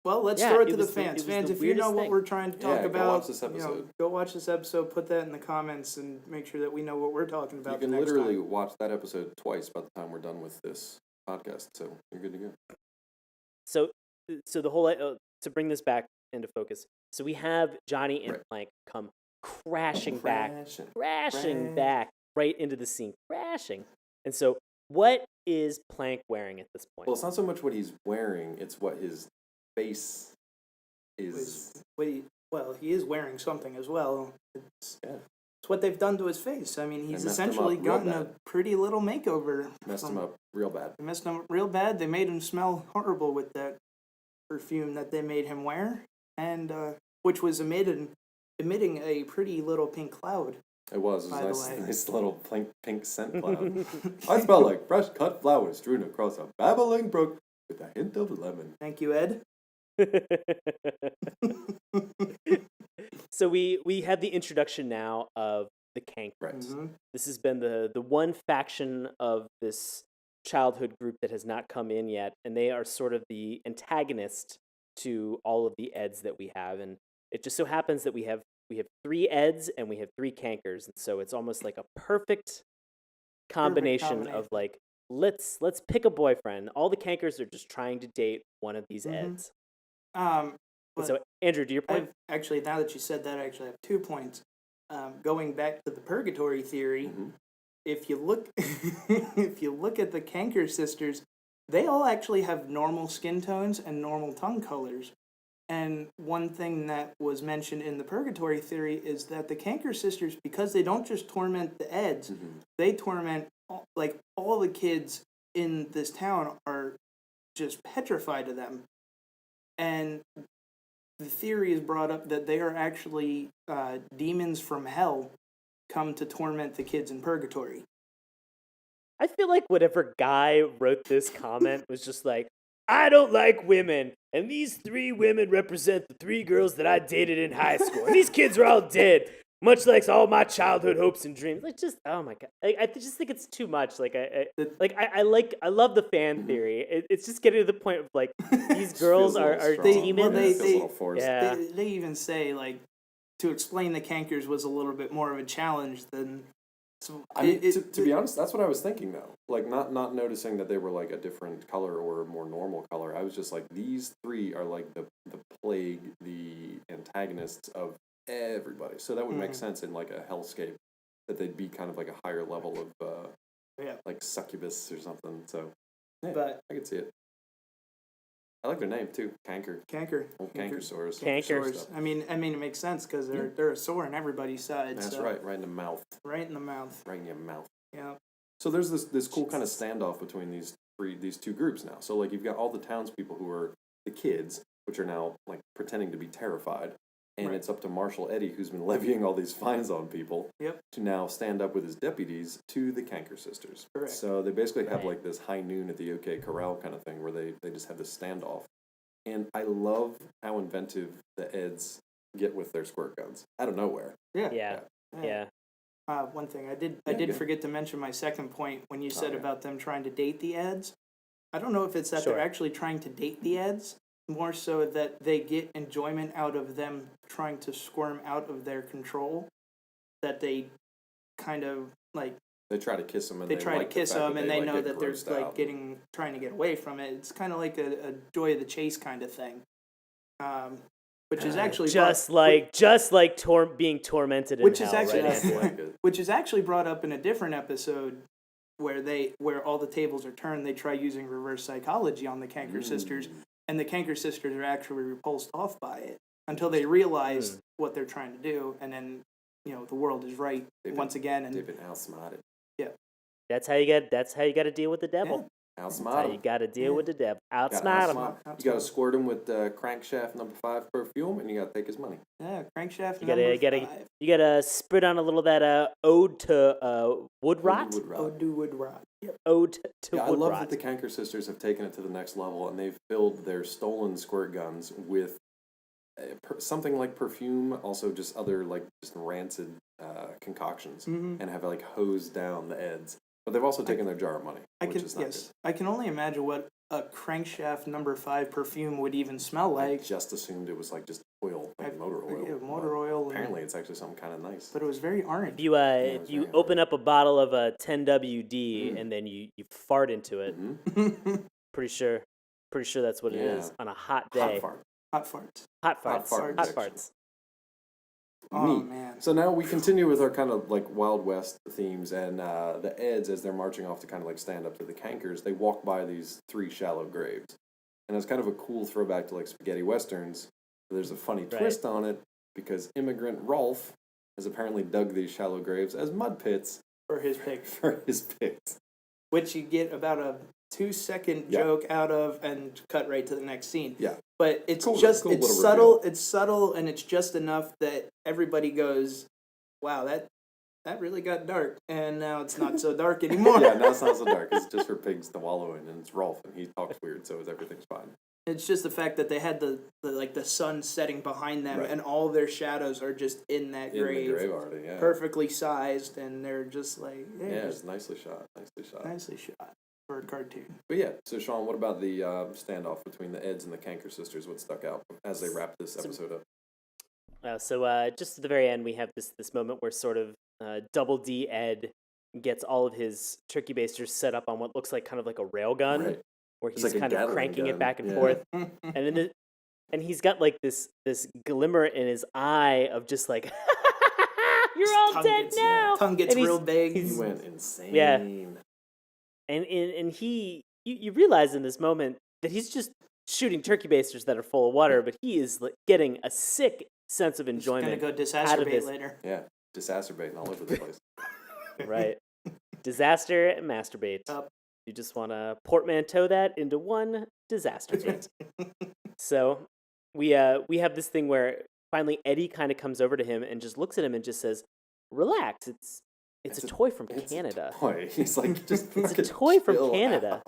Well, let's Yeah, throw it it to the was the- fans. it was Fans, the if you know weirdest what thing. we're trying to talk Yeah, go about, watch this episode. go watch this episode. Put that in the comments and make sure that we know what we're talking about. You can the next literally time. watch that episode twice by the time we're done with this podcast, so you're good to go. So the whole to bring this back into focus. So we have Johnny and Right. Plank come crashing back Crashing. crashing Crash. back right into the scene, crashing. And so, what is Plank wearing at this point? Well, it's not so much what he's wearing; it's what his face is. Well, he is wearing something as well. It's Yeah. what they've done to his face. I mean, he's They messed him essentially up real gotten a bad. pretty little makeover. Messed him up real bad. They messed him up real bad. They made him smell horrible with that perfume that they made him wear, and which was emitting a pretty little pink cloud. It was By a the nice, way. nice little pink scent cloud. I smell like fresh cut flowers strewn across a babbling brook with a hint of lemon. Thank you, Ed. So we have the introduction now of the Canker. Right. Mhm. This has been the one faction of this childhood group that has not come in yet, and they are sort of the antagonist to all of the Eds that we have. And it just so happens that we have 3 Eds and we have 3 Cankers, and so it's almost like a perfect combination of like let's pick a boyfriend. All the Cankers are just trying to date one of these Mhm. Eds. And So Andrew, to your point, actually, now that you said that, I actually have 2 points. Going back to the Purgatory theory, Mhm. if you look if you look at the Canker sisters, they all actually have normal skin tones and normal tongue colors. And one thing that was mentioned in the Purgatory theory is that the Canker sisters, because they don't just torment the Eds, Mhm. they torment all the kids in this town are just petrified of them. And the theory is brought up that they are actually demons from hell come to torment the kids in Purgatory. I feel like whatever guy wrote this comment was just like, I don't like women, and these 3 women represent the 3 girls that I dated in high school, and these kids are all dead, much like all my childhood hopes and dreams. Like, just oh my god, I just think it's too much. Like, I love the fan theory. It's just getting to the point of like these girls Feels a little They- are strong. well, demons. they- Feels a little forced. Yeah. They even say, like, to explain the Cankers was a little bit more of a challenge than... So I mean, to be honest, that's what I was thinking though. Like not noticing that they were like a different color or a more normal color. I was just like, these 3 are like the plague, the antagonists of everybody. So that would make Mhm. sense in like a hellscape that they'd be kind of like a higher level of Yeah. like succubus or something. So yeah, But I could see it. I like their name too, Canker. Canker. Old Cankersaurus. Canker. Sores. I mean, it makes sense because they're a sore on everybody's side. That's so- right, right in the mouth, Right in the mouth. right in your mouth. Yeah. So there's this cool kind of standoff between these these two groups now. So like you've got all the townspeople who are the kids, which are now like pretending to be terrified, and it's up to Marshal Eddy, who's been levying all these fines on people, to now stand up with his deputies to the Canker sisters. Correct. So they basically have like this high noon at the OK Corral kind of thing, where they just have this standoff. And I love how inventive the Eds get with their squirt guns out of nowhere. Yeah. One thing I did forget to mention my second point when you said about them trying to date the Eds. I don't know if it's that they're actually trying to date the Eds, more so that they get enjoyment out of them trying to squirm out of their control. That they kind of like they try to kiss them, and they try to kiss them, and they know that they're like out. trying to get away from it. It's kind of like a joy of the chase kind of thing. Which is actually being tormented in hell, which is actually brought up in a different episode where all the tables are turned. They try using reverse psychology on the Canker sisters, and the Canker sisters are actually repulsed off by it until they realize what they're trying to do, and then the world is right once again. And they've been outsmarted. Yeah, that's how you got to deal with the devil. Yeah. Outsmart That's how you got to deal with the devil. Outsmart him. You got to squirt him with crankshaft number 5 perfume, and you got to take his money. Yeah, crankshaft number 5. You got to spit on a little of that ode to wood rot. Ode to wood rot. Yep. Ode to wood rot. I love that the Canker sisters have taken it to the next level, and they've filled their stolen squirt guns with something like perfume, also just other like just rancid concoctions, and have like hosed down the Eds. But they've also taken their jar of money, which is not good. I can only imagine what a crankshaft number 5 perfume would even smell like. I just assumed it was like just oil, like motor oil. Yeah, motor oil. Apparently, it's actually something kind of nice. But it was very orange. If you open up a bottle of a 10WD and then you fart into it, pretty sure that's what it is on a hot day. Hot farts. Hot farts. Oh, man. So now we continue with our kind of like Wild West themes, and the Eds, as they're marching off to kind of like stand up to the Cankers, they walk by these 3 shallow graves. And it's kind of a cool throwback to like spaghetti westerns. There's a funny twist on it, because immigrant Rolf has apparently dug these shallow graves as mud pits. For his pigs. Which you get about a 2-second joke out of and cut right to the next scene. Yeah. But it's cool subtle. It's subtle, and it's just enough that everybody goes, "Wow, that really got dark," and now it's not so dark anymore. Now it's not so dark. It's just for pigs to wallow in, and it's Rolf, and he talks weird, so everything's fine. It's just the fact that they had the sun setting behind them, and all their shadows are just in that grave. In the grave already, perfectly sized, and they're just like, it's nicely shot. Nicely shot. For a cartoon. But yeah, so Sean, what about the standoff between the Eds and the Canker sisters? What stuck out as they wrap this episode up? So just at the very end, we have this moment where sort of Double D Ed gets all of his turkey basters set up on what looks like kind of like a rail gun, where he's like kind of cranking it back and forth, and he's got like this glimmer in his eye of just like, you're all dead now. Tongue gets real big. He went insane. Yeah. And you realize in this moment that he's just shooting turkey basters that are full of water, but he is like getting a sick sense of enjoyment. He's gonna go disacerbate later. Yeah, disacerating all over the place. Right, disaster and masturbate. You just want to portmanteau that into one disaster date. So we have this thing where finally Eddy kind of comes over to him and just looks at him and just says, "Relax, It's a toy from Canada." He's like, it's a toy from Canada.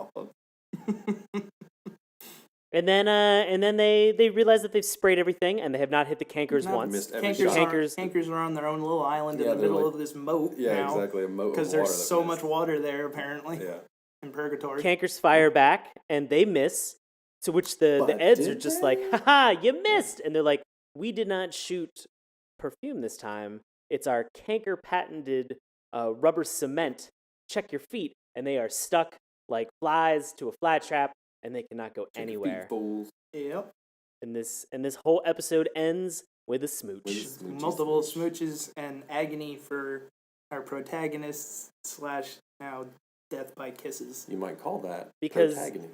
And then they realize that they've sprayed everything and they have not hit the Cankers once. Cankers are on their own little island in the middle of this moat. Yeah, now, exactly, a moat. Because there's so much water there apparently. Yeah. In Purgatory. Cankers fire back and they miss. To which the Eds are just like, "Haha, you missed!" And they're like, "We did not shoot perfume this time. It's our Canker patented rubber cement. Check your feet." And they are stuck like flies to a fly trap, and they cannot go anywhere. Feet, fools. Yep. And this whole episode ends with a smooch. Multiple smooches and agony for our protagonists / now death by kisses. You might call that protagony.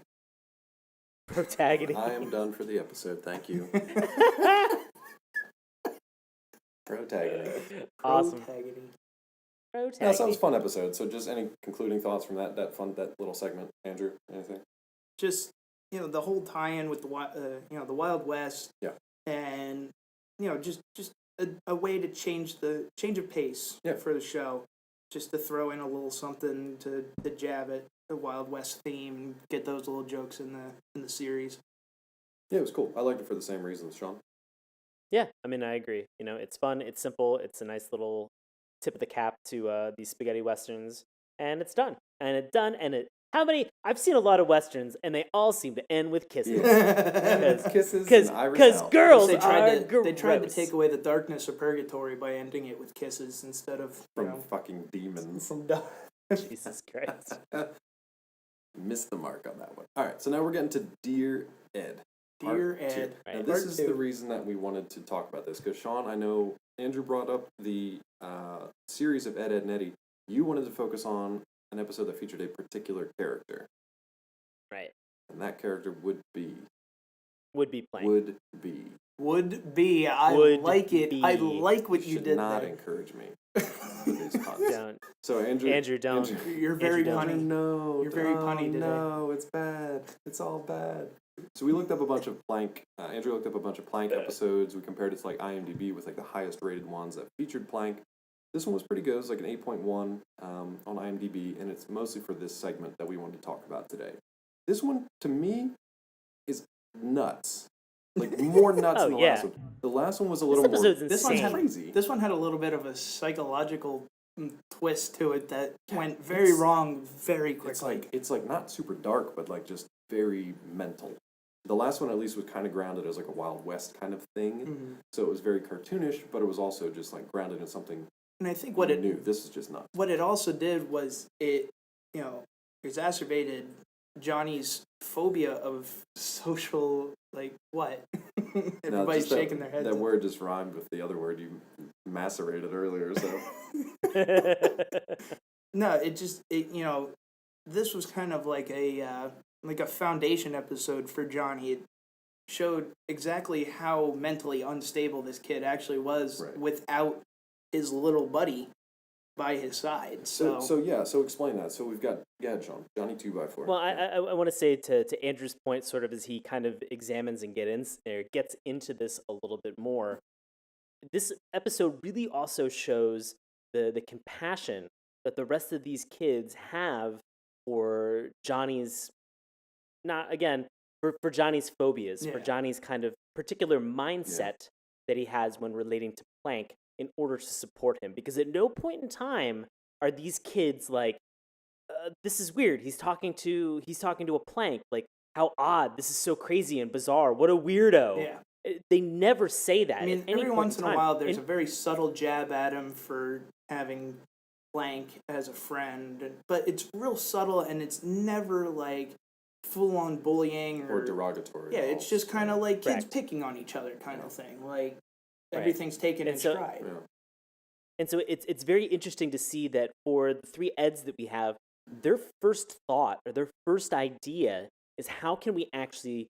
I am done for the episode. Thank you. Protagony. Awesome. Protagony. Pro Yeah, tag so it was a team. fun episode. So just any concluding thoughts from that little segment, Andrew? Anything? Just the whole tie-in with the Wild West. Yeah. And just a way to change of pace Yeah. for the show, just to throw in a little something to jab at the Wild West theme, get those little jokes in the series. Yeah, it was cool. I liked it for the same reasons, Sean. Yeah, I mean, I agree. It's fun, it's simple, it's a nice little tip of the cap to these spaghetti westerns, and it's done. How many? I've seen a lot of westerns, and they all seem to end with kisses. Kisses and Irish Because out. girls they are tried to gross. take away the darkness of Purgatory by ending it with kisses instead of From fucking demons. from Jesus Christ. Missed the mark on that one. All right, so now we're getting to Dear Ed. Dear Part two. Ed. Right. Now, this Part is two. the reason that we wanted to talk about this, because Sean, I know Andrew brought up the series of Ed, Ed, and Eddy. You wanted to focus on an episode that featured a particular character. Right. And that character would be. Would be playing. Would be. Would be. I Would like it. be. I like what you should did not there. encourage me with these puns. Don't. So Andrew, don't. You're very Andrew, punny. No, You're very punny today. No, it's bad. It's all bad. So we looked up a bunch of Plank. Andrew looked up a bunch of Plank episodes. We compared it to like IMDb with like the highest rated ones that featured Plank. This one was pretty good. It was like an 8.1 on IMDb, and it's mostly for this segment that we wanted to talk about today. This one, to me, is nuts. Like more nuts than the last one. The last one was a little more. episode's This one's insane. crazy. This one had a little bit of a psychological twist to it that went very wrong very quickly. It's like not super dark, but like just very mental. The last one at least was kind of grounded as like a Wild West kind of thing. Mm-hmm. So it was very cartoonish, but it was also just like grounded in something And I think what it new. This is just nuts. what it also did was it exacerbated Johnny's phobia of social, like, what? Everybody's just shaking their heads. That word just rhymed with the other word you macerated earlier. So No, this was kind of like a foundation episode for Johnny. It showed exactly how mentally unstable this kid actually was without his little buddy by his side. So explain that. So we've got Sean, Johnny 2x4. Well, I want to say to Andrew's point, sort of as he kind of examines and gets into this a little bit more. This episode really also shows the compassion that the rest of these kids have for Johnny's, for Johnny's phobias, for Johnny's kind of particular mindset that he has when relating to Plank in order to support him. Because at no point in time are these kids like, this is weird. He's talking to a Plank. Like, how odd. This is so crazy and bizarre. What a weirdo. Yeah. They never say that. I mean, at any every point once in a time. while, there's a very subtle jab at him for having Blank as a friend, but it's real subtle, and it's never like full-on bullying or derogatory. Yeah, it's just kind of like kids Correct. picking on each other kind of thing. Like, everything's taken in so- stride. Yeah. And so it's very interesting to see that for the three Eds that we have, their first thought or their first idea is how can we actually,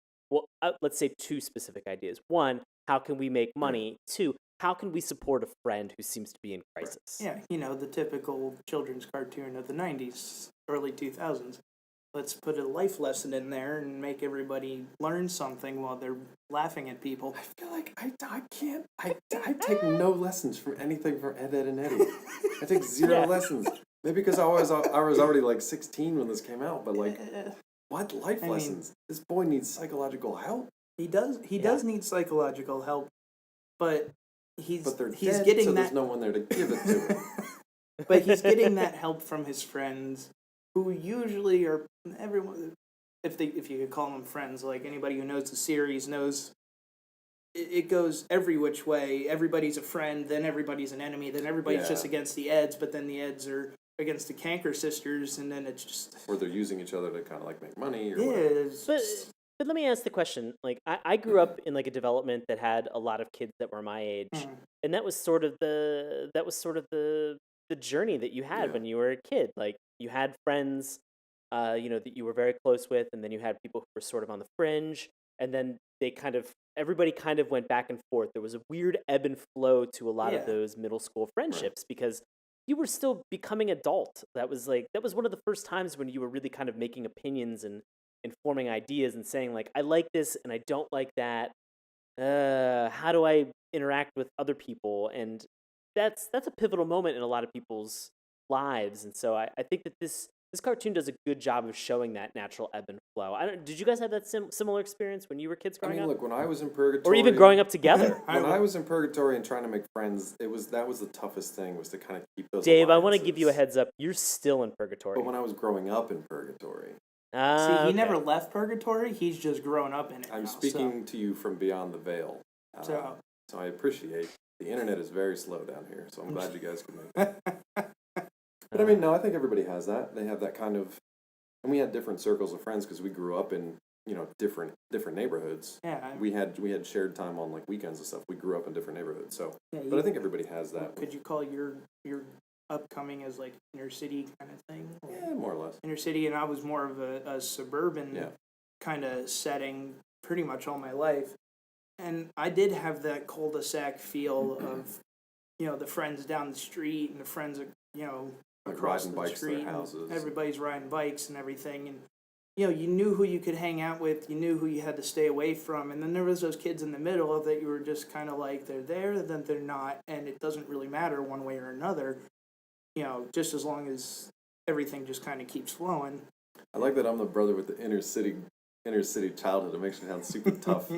let's say two specific ideas. One, how can we make money? Two, how can we support a friend who seems to be in crisis? Yeah, the typical children's cartoon of the 90s, early 2000s. Let's put a life lesson in there and make everybody learn something while they're laughing at people. I feel like I can't. I take no lessons from anything from Ed, Ed, and Eddy. I take zero lessons. Maybe because I was already like 16 when this came out, but like, what life lessons? This boy needs psychological help. He does need psychological help, but he's dead, getting so that. There's no one there to give it to him. But he's getting that help from his friends, who usually are everyone. If you could call them friends, like anybody who knows the series knows, it goes every which way. Everybody's a friend, then everybody's an enemy, then everybody's just against the Eds, but then the Eds are against the Canker sisters, and then it's just. Or they're using each other to kind of like make money. Or But let me ask the question. Like, I grew up in like a development that had a lot of kids that were my age, and that was sort of the journey that you had when you were a kid. Like, you had friends, that you were very close with, and then you had people who were sort of on the fringe, and then everybody kind of went back and forth. There was a weird ebb and flow to a lot of those middle school friendships because you were still becoming adult. That was one of the first times when you were really kind of making opinions and forming ideas and saying like, I like this and I don't like that. How do I interact with other people? And that's a pivotal moment in a lot of people's lives. And so I think that this cartoon does a good job of showing that natural ebb and flow. Did you guys have that similar experience when you were kids growing up? Look, when I was in Purgatory, or even growing up together. When I was in Purgatory and trying to make friends, that was the toughest thing, was to kind of keep those. Dave, alliances. I want to give you a heads up. You're still in Purgatory. But when I was growing up in Purgatory, see, he never left Purgatory. He's just grown up in it. I'm speaking to you from beyond the veil. So I appreciate the internet is very slow down here. So I'm glad you guys could make it. But I mean, no, I think everybody has that. They have that kind of, and we had different circles of friends because we grew up in different neighborhoods. Yeah, we had shared time on like weekends and stuff. We grew up in different neighborhoods, so. Yeah, but I think everybody has that. Could you call your upcoming as like inner city kind of thing? Yeah, more or less. Inner city, and I was more of a suburban kind of setting pretty much all my life, and I did have that cul-de-sac feel of the friends down the street and the friends across riding the bikes to street. their houses. Everybody's riding bikes and everything, and you knew who you could hang out with, you knew who you had to stay away from, and then there was those kids in the middle that you were just kind of like, they're there, then they're not, and it doesn't really matter one way or another, just as long as everything just kind of keeps flowing. I like that I'm the brother with the inner city childhood. It makes me sound super tough.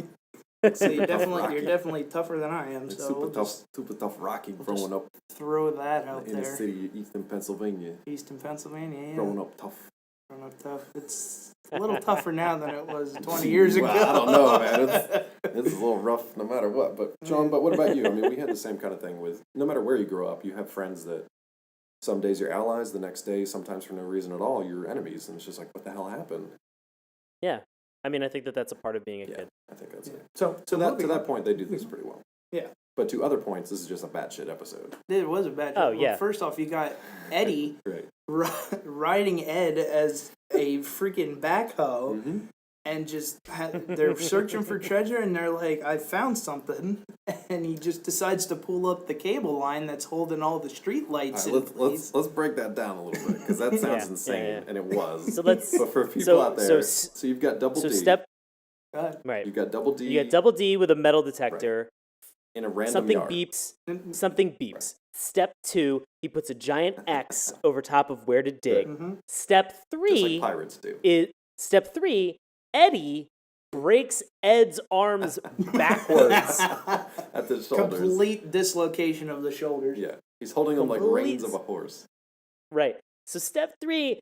So you're definitely tougher than I am. So super tough Rocky growing up. Throw that out in there. the city of Eastern Pennsylvania. Eastern Pennsylvania, yeah. Growing up tough. It's a little tougher now than it was 20 years ago. Well, I don't know, man. It's a little rough no matter what. But John, what about you? I mean, we had the same kind of thing with, no matter where you grow up, you have friends that some days you're allies, the next day, sometimes for no reason at all, you're enemies. And it's just like, what the hell happened? Yeah. I mean, I think that's a part of being a kid. I think that's it. So to that point, they do this pretty well. Yeah. But to other points, this is just a batshit episode. It was a bad Oh, joke. yeah. Well, first off, you got Eddy right. riding Ed as a freaking backhoe, Mm-hmm. and just they're searching for treasure, and they're like, I found something, and he just decides to pull up the cable line that's holding all the street lights in place. Let's break that down a little bit, because that sounds insane, and it was. So let's. But for people out there, so you've got Double D. Right. You've got Double D. You got Double D with a metal detector. Right. In a random yard. Something beeps. Right. Step 2, he puts a giant X over top of where to dig. Mm-hmm. Step 3, just like pirates do. Step 3, Eddy breaks Ed's arms backwards at the shoulders. Complete dislocation of the shoulders. Yeah, he's holding them like reins of a horse. Right. So step 3,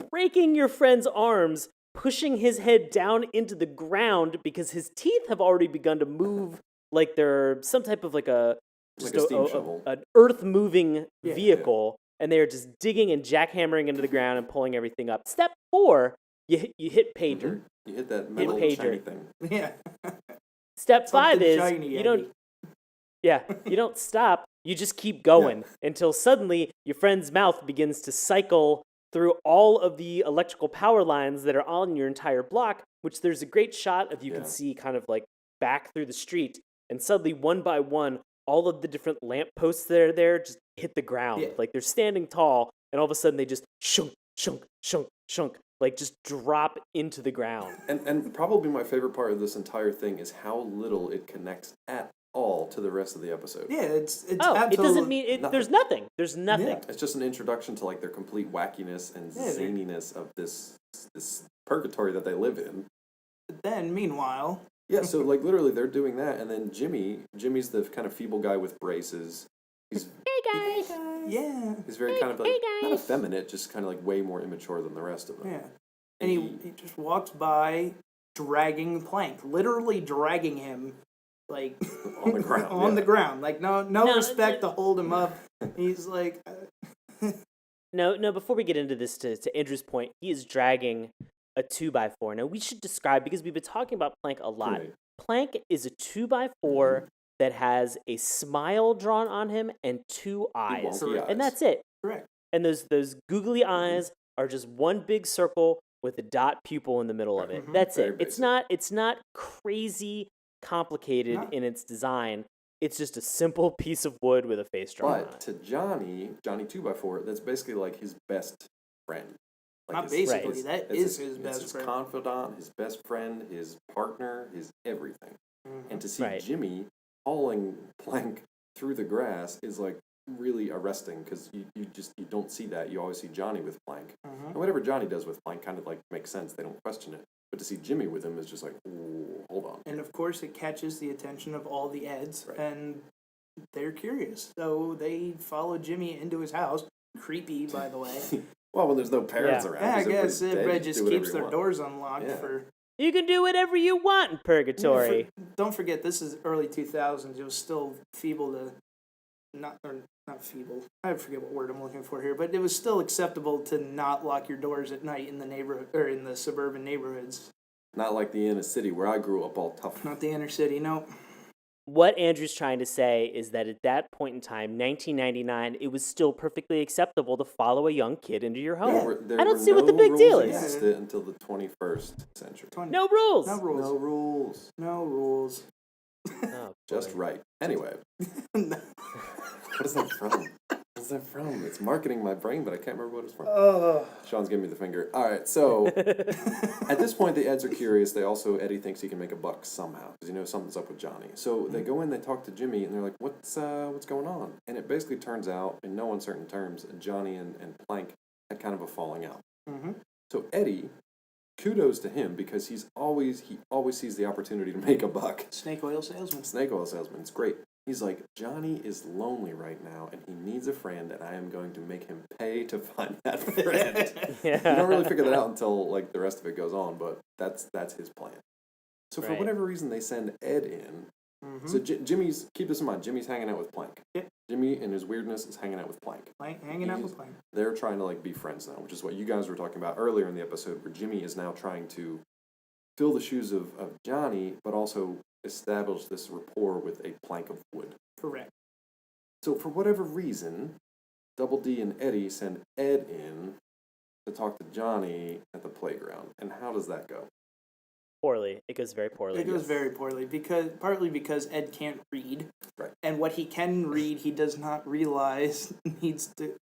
breaking your friend's arms, pushing his head down into the ground because his teeth have already begun to move like they're some type of like a steam shovel, an earth-moving vehicle, and they are just digging and jackhammering into the ground and pulling everything up. Step 4, you hit pay dirt. You hit that metal shiny thing. Yeah. Step 5 is shiny, you don't. Yeah, you don't stop. You just keep going until suddenly your friend's mouth begins to cycle through all of the electrical power lines that are on your entire block, which there's a great shot of you can see kind of like back through the street. And suddenly, one by one, all of the different lampposts that are there just hit the ground. Yeah. Like they're standing tall, and all of a sudden they just shunk, shunk, shunk, shunk, like just drop into the ground. And probably my favorite part of this entire thing is how little it connects at all to the rest of the episode. Yeah, it's it doesn't mean it. There's nothing. There's nothing. Yeah. It's just an introduction to like their complete wackiness and zaniness of this purgatory that they live in. But then, meanwhile. Yeah, so like literally they're doing that, and then Jimmy's the kind of feeble guy with braces. He's hey guys. Yeah. He's very kind of like not effeminate, just kind of like way more immature than the rest of them. Yeah. And he just walks by dragging Plank, literally dragging him like on the ground. on the ground. Like no respect to hold him up. He's like No, before we get into this, to Andrew's point, he is dragging a 2x4. Now, we should describe, because we've been talking about Plank a lot. Right. Plank is a 2x4 that has a smile drawn on him and 2 eyes. And that's it. Correct. And those googly eyes are just one big circle with a dot pupil in the middle of it. That's Very it. basic. It's not crazy complicated in its design. it's just a simple piece of wood with a face drawn on But it. to Johnny 2x4, that's basically like his best friend. Like Not his- basically, his- that it's is his it's best his friend. confidant, his best friend, his partner, his everything. Mhm. And to see Right. Jimmy hauling Plank through the grass is like really arresting because you don't see that. You always see Johnny with Plank. Mhm. And whatever Johnny does with Plank kind of like makes sense. They don't question it. But to see Jimmy with him is just like, ooh, hold on. And of course, it catches the attention of all the Eds, Right. and they're curious. So they follow Jimmy into his house. Creepy, by the way. Well, when there's no parents Yeah. around, Yeah, I 'cause everybody's guess dead, everybody you just do whatever keeps you their want. doors unlocked Yeah. for. You can do whatever you want in Purgatory. Don't forget, this is early 2000s. It was still feeble to, not feeble. I forget what word I'm looking for here, but it was still acceptable to not lock your doors at night in the neighborhood or in the suburban neighborhoods. Not like the inner city where I grew up all tough. Not the inner city. No. What Andrew's trying to say is that at that point in time, 1999, it was still perfectly acceptable to follow a young kid into your home. There I don't were see what the no big rules deal is. against it until the 21st century. No rules. No rules. No rules. No rules. Oh, Just boy. right. Anyway, what is that from? What's that from? It's marketing my brain, but I can't remember what it's from. Sean's giving me the finger. All right, so at this point, the Eds are curious. Eddie thinks he can make a buck somehow because something's up with Johnny. So they go in, they talk to Jimmy, and they're like, "What's going on?" And it basically turns out, in no uncertain terms, Johnny and Plank had kind of a falling out. Mm-hmm. So Eddie, kudos to him because he always sees the opportunity to make a buck. Snake oil salesman. Snake oil salesman. It's great. He's like, Johnny is lonely right now, and he needs a friend, and I am going to make him pay to find that friend. You don't really figure that out until like the rest of it goes on, but that's his plan. So for Right. whatever reason, they send Ed in. Mm-hmm. So Jimmy's, keep this in mind, Jimmy's hanging out with Plank. Yep. Jimmy and his weirdness is hanging out with Plank. Hanging out with Plank. They're trying to like be friends now, which is what you guys were talking about earlier in the episode, where Jimmy is now trying to fill the shoes of Johnny, but also establish this rapport with a plank of wood. Correct. So for whatever reason, Double D and Eddy send Ed in to talk to Johnny at the playground. And how does that go? Poorly. It goes very poorly. It goes very poorly partly because Ed can't read, Right. and what he can read, he does not realize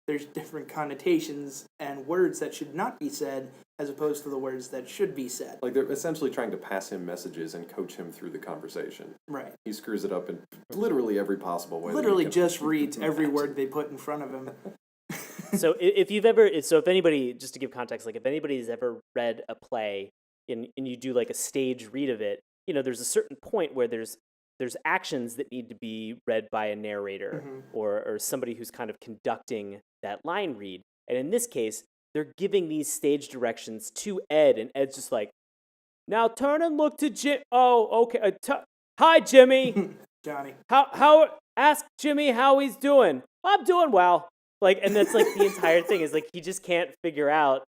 there's different connotations and words that should not be said as opposed to the words that should be said. Like they're essentially trying to pass him messages and coach him through the conversation. Right. He screws it up in literally every possible way. Literally that you just can reads every imagine. word they put in front of him. So if anybody, just to give context, like if anybody's ever read a play and you do like a stage read of it, there's a certain point where there's actions that need to be read by a narrator Mhm. or somebody who's kind of conducting that line read. And in this case, they're giving these stage directions to Ed, and Ed's just like, now turn and look to Jim. Oh, okay. Hi, Jimmy. Johnny. Ask Jimmy how he's doing. I'm doing well. And that's like the entire thing is like he just can't figure out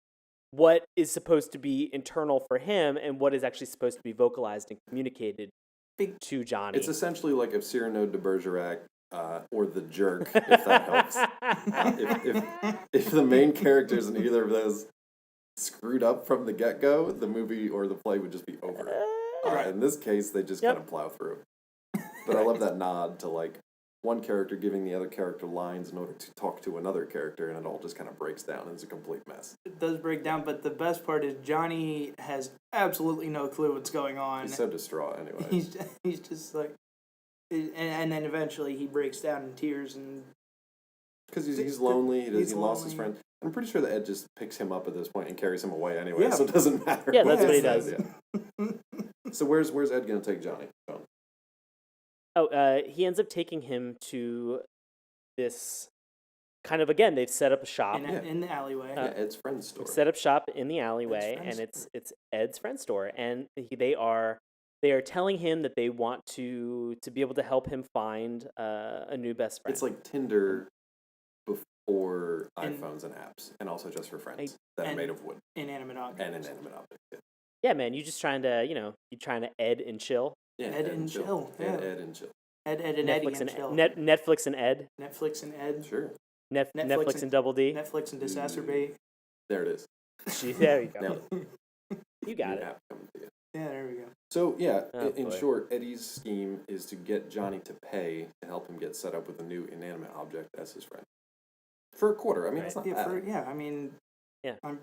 what is supposed to be internal for him and what is actually supposed to be vocalized and communicated to Johnny. It's essentially like if Cyrano de Bergerac or The Jerk, if that helps. If the main characters in either of those screwed up from the get-go, the movie or the play would just be over. In this case, they just kind of plow through. But I love that nod to like one character giving the other character lines in order to talk to another character, and it all just kind of breaks down and it's a complete mess. It does break down, but the best part is Johnny has absolutely no clue what's going on. He's so distraught anyway. He's just like, and then eventually he breaks down in tears and Because he's lonely, he lost his lonely. friend. I'm pretty sure that Ed just picks him up at this point and carries him away anyway, Yeah. so it doesn't matter. Yeah, that's what he says, does. yeah. So where's Ed going to take Johnny? He ends up taking him to this kind of, again, they've set up a shop. in the alleyway. Ed's friend's store. Set up shop in the alleyway, Ed's and friend's it's Ed's friend store, and they are telling him that they want to be able to help him find a new best friend. It's like Tinder before And- iPhones and apps, and also just for friends that are made of wood Inanimate objects. and inanimate objects. Yeah, yeah, man, you just trying to Ed and chill. yeah Ed and chill, Yeah, yeah. Ed and chill. Ed and Eddy and chill. Netflix and Ed. Netflix and Ed. Sure. Netflix and Double D. Netflix and Disaster Bait. There it is. There you go. Nailed it. You got it. app coming to you. Yeah, there we go. So yeah, Oh, in boy. short, Eddie's scheme is to get Johnny to pay to help him get set up with a new inanimate object as his friend for a quarter. I mean, Right. it's not Yeah, bad. I mean, Yeah. I'm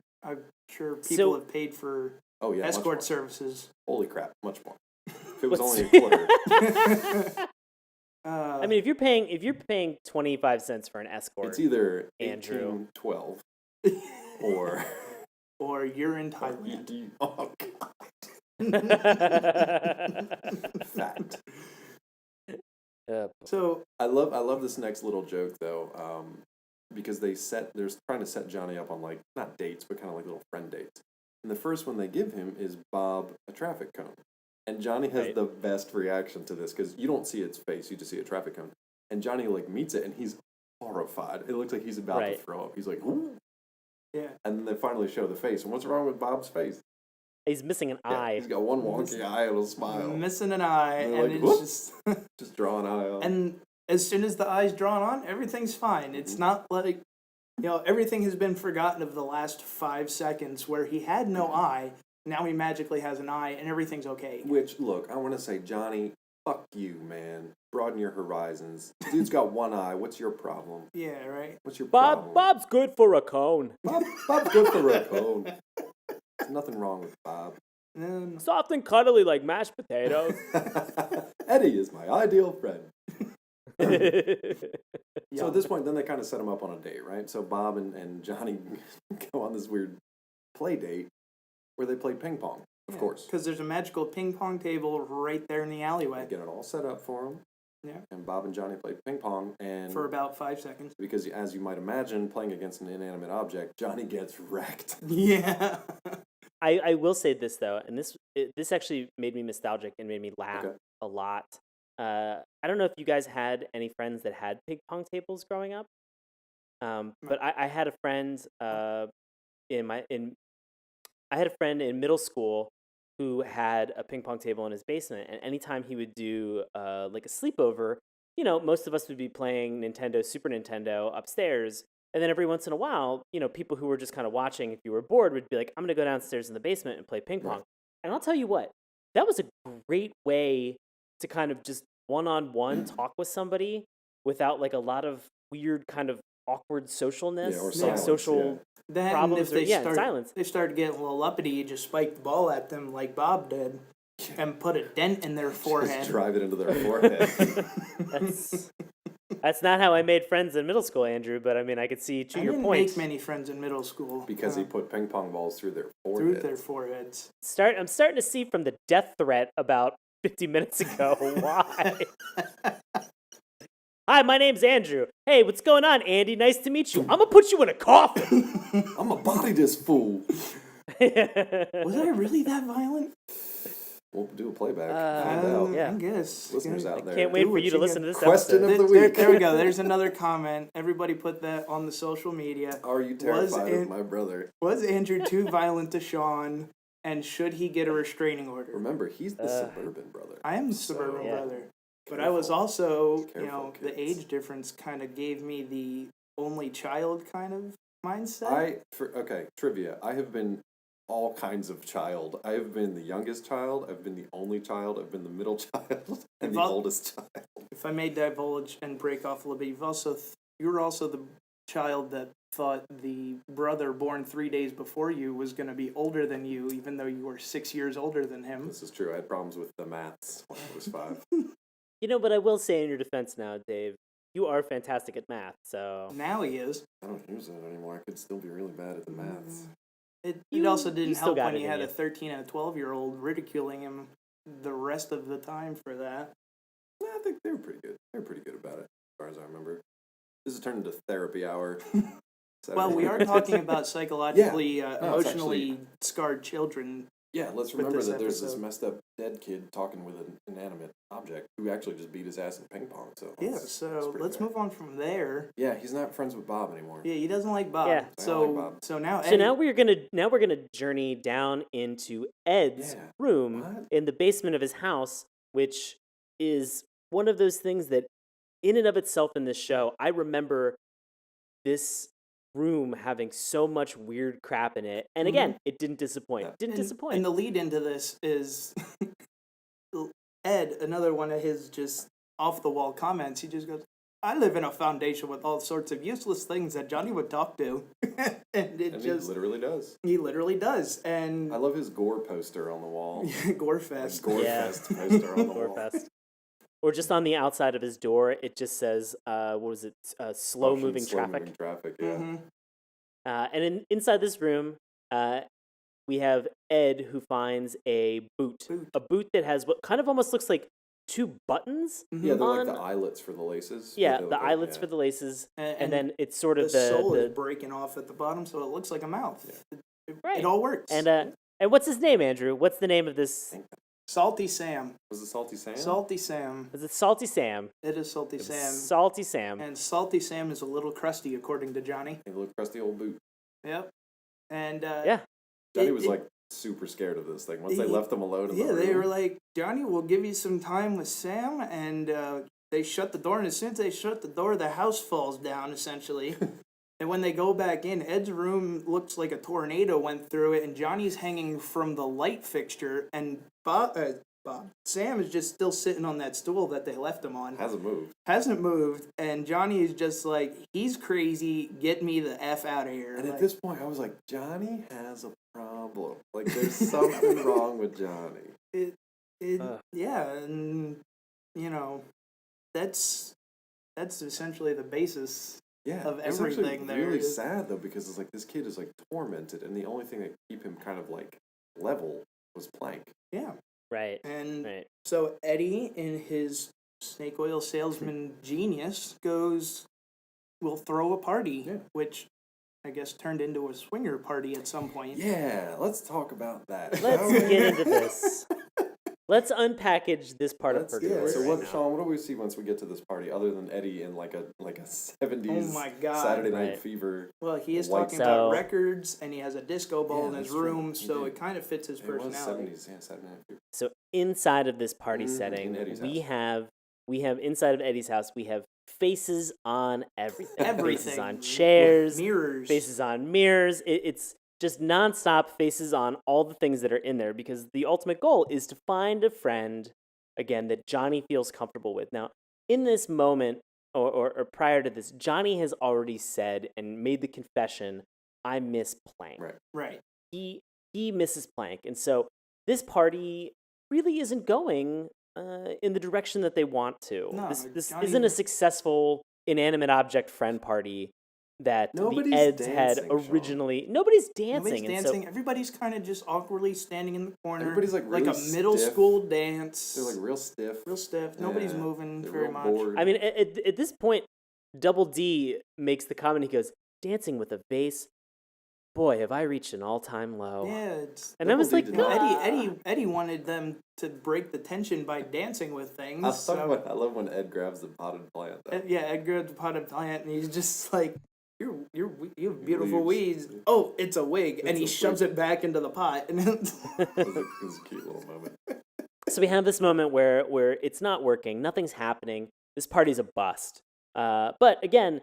sure people So- have paid for Oh yeah, much escort more. services. Holy crap, much more. If it was What's- only a quarter, I mean, if you're paying 25 cents for an escort, it's either Andrew. 18, 12, or or you're in Thailand. oh god, fact. So I love this next little joke though, because they're trying to set Johnny up on like not dates but kind of like little friend dates. And the first one they give him is Bob a traffic cone, and Johnny has Right. the best reaction to this because you don't see its face, you just see a traffic cone, and Johnny like meets it and he's horrified. It looks like he's about Right. to throw up. He's like, ooh. yeah, And then they finally show the face. And what's wrong with Bob's face? he's missing an Yeah, eye. he's got one wonky eye and a smile. missing an eye, And and they're like, it's "Whoop." just. Just draw an eye on. And as soon as the eye's drawn on, everything's fine. It's not like, everything has been forgotten of the last 5 seconds where he had no eye. Now he magically has an eye, and everything's okay. Which, look, I want to say, Johnny, fuck you, man. Broaden your horizons. Dude's got one eye. What's your problem? Yeah, right. What's your problem? Bob's good for a cone. Bob's good for a cone. There's nothing wrong with Bob. Soft and cuddly like mashed potatoes. Eddie is my ideal friend. Yeah. So at this point, then they kind of set him up on a date, right? So Bob and Johnny go on this weird play date where they play ping pong, of course. Because there's a magical ping pong table right there in the They alleyway get it all set up for him. Yeah. And Bob and Johnny play ping pong, and for about 5 seconds. because, as you might imagine, playing against an inanimate object, Johnny gets wrecked. Yeah. I will say this though, and this actually made me nostalgic and made me laugh Okay. a lot. I don't know if you guys had any friends that had ping pong tables growing up, but I had a friend I had a friend in middle school who had a ping pong table in his basement, and anytime he would do like a sleepover, most of us would be playing Nintendo, Super Nintendo upstairs, and then every once in a while, people who were just kind of watching, if you were bored, would be like, I'm going to go downstairs in the basement and play ping pong. Right. And I'll tell you what, that was a great way to kind of just one-on-one talk with somebody without like a lot of weird kind of awkward socialness, Yeah, or like silence, social Then problems if they silence. they started getting a little uppity, you just spike the ball at them like Bob did, and put a dent in their Just forehead. drive it into their forehead. That's not how I made friends in middle school, Andrew, but I mean, I could see to I your didn't point. make many friends in middle school Because he put ping pong balls through their through forehead. their foreheads. I'm starting to see from the death threat about 50 minutes ago why. Hi, my name's Andrew. Hey, what's going on, Andy? Nice to meet you. I'm gonna put you in a coffin. I'm gonna body this fool. Was I really that violent? We'll do a playback. Find out. yeah. I guess. Listeners Yeah. out there. Can't wait Do for what you to you listen got. to this Question episode. of the There, week. there we go. There's another comment. Everybody put that on the social media. Are you terrified of my brother? Was Andrew too violent to Sean, and should he get a restraining order? Remember, he's the suburban brother. I am the suburban yeah. brother. But I was also, Careful, the kids. age difference kind of gave me the only child kind of mindset. Trivia. I have been all kinds of child. I have been the youngest child. I've been the only child. I've been the middle child and the oldest child. If I may divulge and break off a little bit, you were also the child that thought the brother born 3 days before you was going to be older than you, even though you were 6 years older than him. This is true. I had problems with the maths when I was 5. But I will say in your defense now, Dave, you are fantastic at math, so... Now he is. I don't use it anymore. I could still be really bad at the maths. It also didn't still help got when it you in had you. a 13 and a 12-year-old ridiculing him the rest of the time for that. I think they were pretty good. They were pretty good about it, as far as I remember. This has turned into therapy hour. Well, we are talking about psychologically, emotionally scarred children. Yeah, let's with remember this that there's this episode. messed up dead kid talking with an inanimate object who actually just beat his ass in ping pong. So Yeah, that's so pretty let's fair. move on from there. Yeah, he's not friends with Bob anymore. Yeah, he doesn't like Bob. Yeah. I So don't like Bob. so now So Eddie, now we're gonna journey down into Ed's Yeah. room What? in the basement of his house, which is one of those things that, in and of itself, in this show, I remember this room having so much weird crap in it. And again, it didn't disappoint. Didn't disappoint. And the lead into this is Ed, another one of his just off the wall comments. He just goes, I live in a foundation with all sorts of useless things that Johnny would talk to. and he literally does. He literally does. And I love his gore poster on the wall. Gorefest. Gorefest poster on the wall. Gorefest. Or just on the outside of his door, it just says, what was it? Slow-moving traffic. Slow-moving traffic, yeah. And inside this room, we have Ed, who finds a boot. A boot that has what kind of almost looks like 2 buttons. Yeah, they're like the eyelets for the laces. Yeah, the eyelets for the laces. And then it's sort of the sole is breaking off at the bottom, so it looks like a mouth. Yeah. It all works. And what's his name, Andrew? What's the name of this? Salty Sam. Was it Salty Sam? Salty Sam. Is it Salty Sam? It is Salty Sam. Salty Sam. And Salty Sam is a little crusty, according to Johnny. A little crusty old boot. Yep. And Johnny was like super scared of this thing. Once they left him alone in the room. They were like, Johnny, we'll give you some time with Sam. And they shut the door. And as soon as they shut the door, the house falls down, essentially. And when they go back in, Ed's room looks like a tornado went through it, and Johnny's hanging from the light fixture, and Sam is just still sitting on that stool that they left him on. Hasn't moved, and Johnny is just like, he's crazy, get me the F out of here. And at this point, I was like, Johnny has a problem. Like, there's something wrong with Johnny. Yeah, and, that's essentially the basis. Yeah, of it's everything actually really sad though, because it's like this kid is like tormented, and the only thing that keep him kind of like level was Plank. Yeah, right. And so Eddy, in his snake oil salesman genius, will throw a party, which I guess turned into a swinger party at some point. Yeah, let's talk about that. Let's get into this. Let's unpackage this part of Purgatory. So Sean, what do we see once we get to this party, other than Eddy in like a 70s Saturday Night Fever? Well, he is talking about records, and he has a disco ball in his room, so it kind of fits his personality. It was 70s, Saturday Night Fever. So inside of this party setting, we have inside of Eddy's house, we have faces on everything. Faces on chairs, mirrors, faces on mirrors. It's just nonstop faces on all the things that are in there, because the ultimate goal is to find a friend, again, that Johnny feels comfortable with. Now, in this moment, or prior to this, Johnny has already said and made the confession, I miss Plank. Right. He misses Plank. And so this party really isn't going in the direction that they want to. No, this isn't a successful inanimate object friend party that the Eds had originally. Sean. Nobody's dancing. Everybody's kind of just awkwardly standing in the corner. Everybody's like really a middle school dance. They're like real stiff. Nobody's moving very much. Bored. I mean, at this point, Double D makes the comment. He goes, "Dancing with a bass. Boy, have I reached an all-time low." Yeah, and I was like, Eddy wanted them to break the tension by dancing with things. I love when Ed grabs the potted plant. Ed grabs the potted plant, and he's just like, You have beautiful weeds. Oh, it's a wig, and he shoves it back into the pot. And it was a cute little moment. So we have this moment where it's not working, nothing's happening. This party's a bust. But again,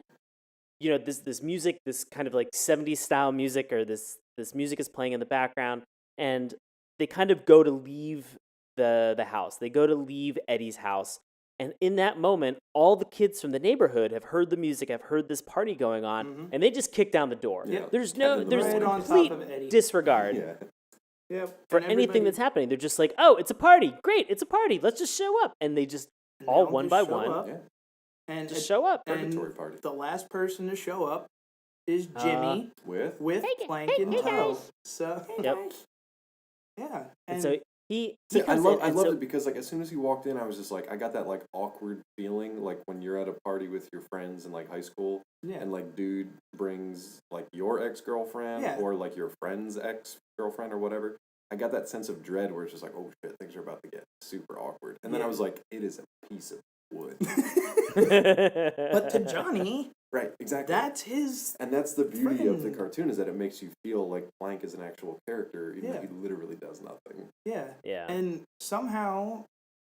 this music, this kind of like 70s style music, or this music is playing in the background, and they kind of go to leave the house. They go to leave Eddy's house. And in that moment, all the kids from the neighborhood have heard the music, have heard this party going on, and they just kick down the door. Yeah. There's complete disregard for anything that's happening. They're just like, oh, it's a party. Great, it's a party. Let's just show up. And they just, all one by one, and just show up. Purgatory party. The last person to show up is Jimmy with Plank in tow. So, yeah. And so I loved it because like as soon as he walked in, I was just like, I got that like awkward feeling like when you're at a party with your friends in like high school, and like dude brings like your ex-girlfriend or like your friend's ex-girlfriend or whatever. I got that sense of dread where it's just like, oh shit, things are about to get super awkward. And then I was like, it is a piece of wood. But to Johnny, right, exactly. That's his. And that's the beauty of the cartoon, is that it makes you feel like Plank is an actual character, even though he literally does nothing. Yeah. And somehow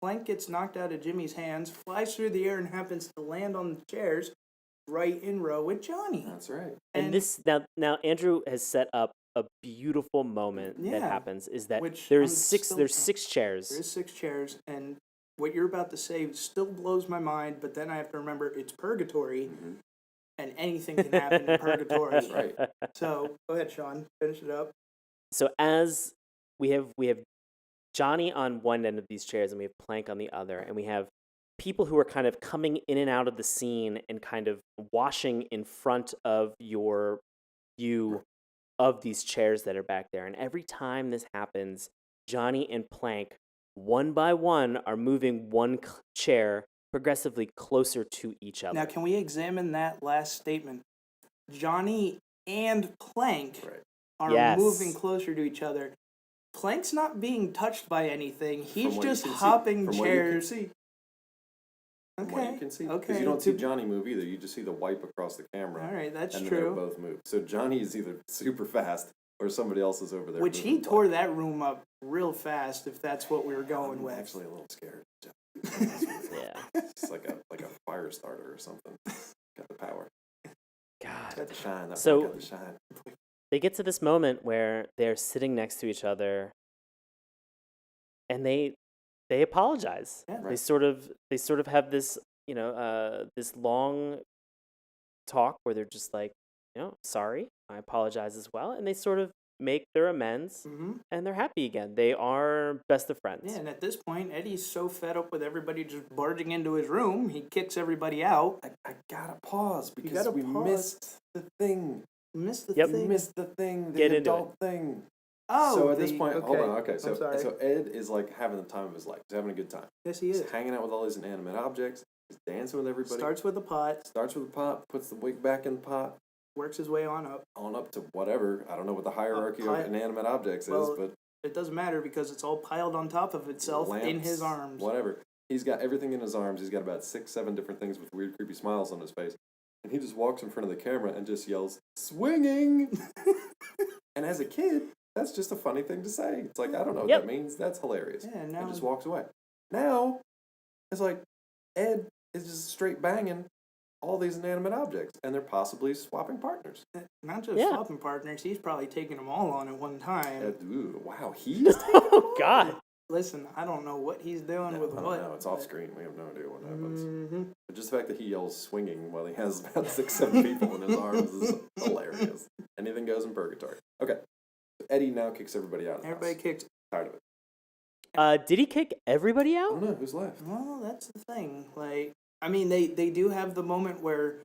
Plank gets knocked out of Jimmy's hands, flies through the air, and happens to land on the chairs. right in row with Johnny. That's right. And this now Andrew has set up a beautiful moment that Yeah, happens. Is that which there's I'm six still- there's 6 chairs. There is 6 chairs, and what you're about to say still blows my mind, but then I have to remember it's Purgatory, and anything can happen in Purgatory. That's right. So, go ahead, Sean. Finish it up. So as we have Johnny on one end of these chairs and we have Plank on the other, and we have people who are kind of coming in and out of the scene and kind of washing in front of your view of these chairs that are back there. And every time this happens, Johnny and Plank, one by one, are moving one chair progressively closer to each other. Now, can we examine that last statement? Johnny and Plank are Yes. moving closer to each other. Plank's not being touched by anything. He's From what you just can see. hopping From chairs. What you can see. From Okay. what you can see. Because Okay. you don't see Johnny move either. You just see the wipe across the camera. All right, that's and true. then they both move. So Johnny is either super fast or somebody else is over there. Which he moving tore black. that room up real fast, if that's what we were going I'm with. actually a little scared. Yeah. It's like a fire starter or something. Got the power. God. Got the shine. That So- one got the shine. They get to this moment where they're sitting next to each other and they apologize. Yeah. They sort of have this, this long talk where they're just like, sorry, I apologize as well, and they sort of make their amends and they're happy again. They are best of friends. Yeah, and at this point, Eddie's so fed up with everybody just barging into his room, he kicks everybody out. I gotta pause because gotta we pause. missed the thing. Missed the Yep. We thing. missed the thing. The Get into adult thing. Oh, So at this point, hold on. Okay, I'm so sorry. Ed is like having the time of his life. He's having a good time. Yes, he He's is. hanging out with all these inanimate objects. He's dancing with everybody. Starts with a pot, Starts with the pot, puts the wig back in the pot, works his way on up. on up to whatever. I don't know what the hierarchy pile- of inanimate objects well, is, but It doesn't matter because it's all piled on top of itself in lamps, his arms. whatever. He's got everything in his arms. He's got about 6, 7 different things with weird, creepy smiles on his face. And he just walks in front of the camera and just yells, "Swinging!" And as a kid, that's just a funny thing to say. It's like, I don't know what Yep. that means. That's hilarious. Yeah, And now just walks away. Now, it's like Ed is just straight banging all these inanimate objects, and they're possibly swapping partners. not just Yeah. swapping partners, he's probably taking them all on at one time. Ooh, wow, he's Oh God. Listen, I don't know what he's doing I with don't what. know. It's off screen. We have no idea what happens. Mm-hmm. But just the fact that he yells "swinging" while he has about 6, 7 people in his arms is hilarious. Anything goes in Purgatory. Okay, Eddie now kicks everybody out of the Everybody house. kicked. Tired of it. Did he kick everybody I out? don't know who's left. Well, that's the thing. Like, I mean, they do have the moment where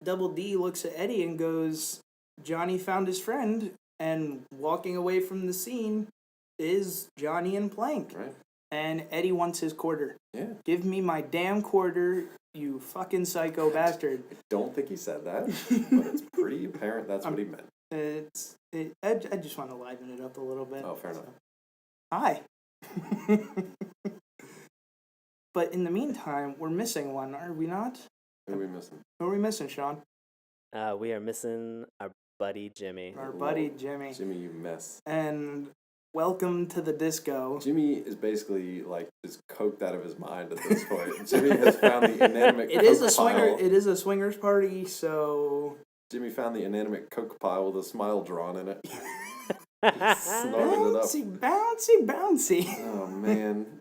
Double D looks at Eddie and goes, "Johnny found his friend," and walking away from the scene is Johnny and Plank. Right? And Eddie wants his quarter. Yeah. Give me my damn quarter, you fucking psycho bastard. I don't think he said that, but it's pretty apparent that's what he meant. I just want to liven it up a little bit. Oh, fair enough. Hi. But in the meantime, we're missing one, are we not? Who are we missing? Who are we missing, Sean? We are missing our buddy Jimmy. Our buddy Jimmy. Jimmy, you mess. And welcome to the disco. Jimmy is basically like just coked out of his mind at this point. Jimmy has found the inanimate It is coke a swinger. pile. It is a swingers party, so Jimmy found the inanimate coke pile with a smile drawn in it. Snorted it up. bouncy, bouncy, bouncy. Oh man,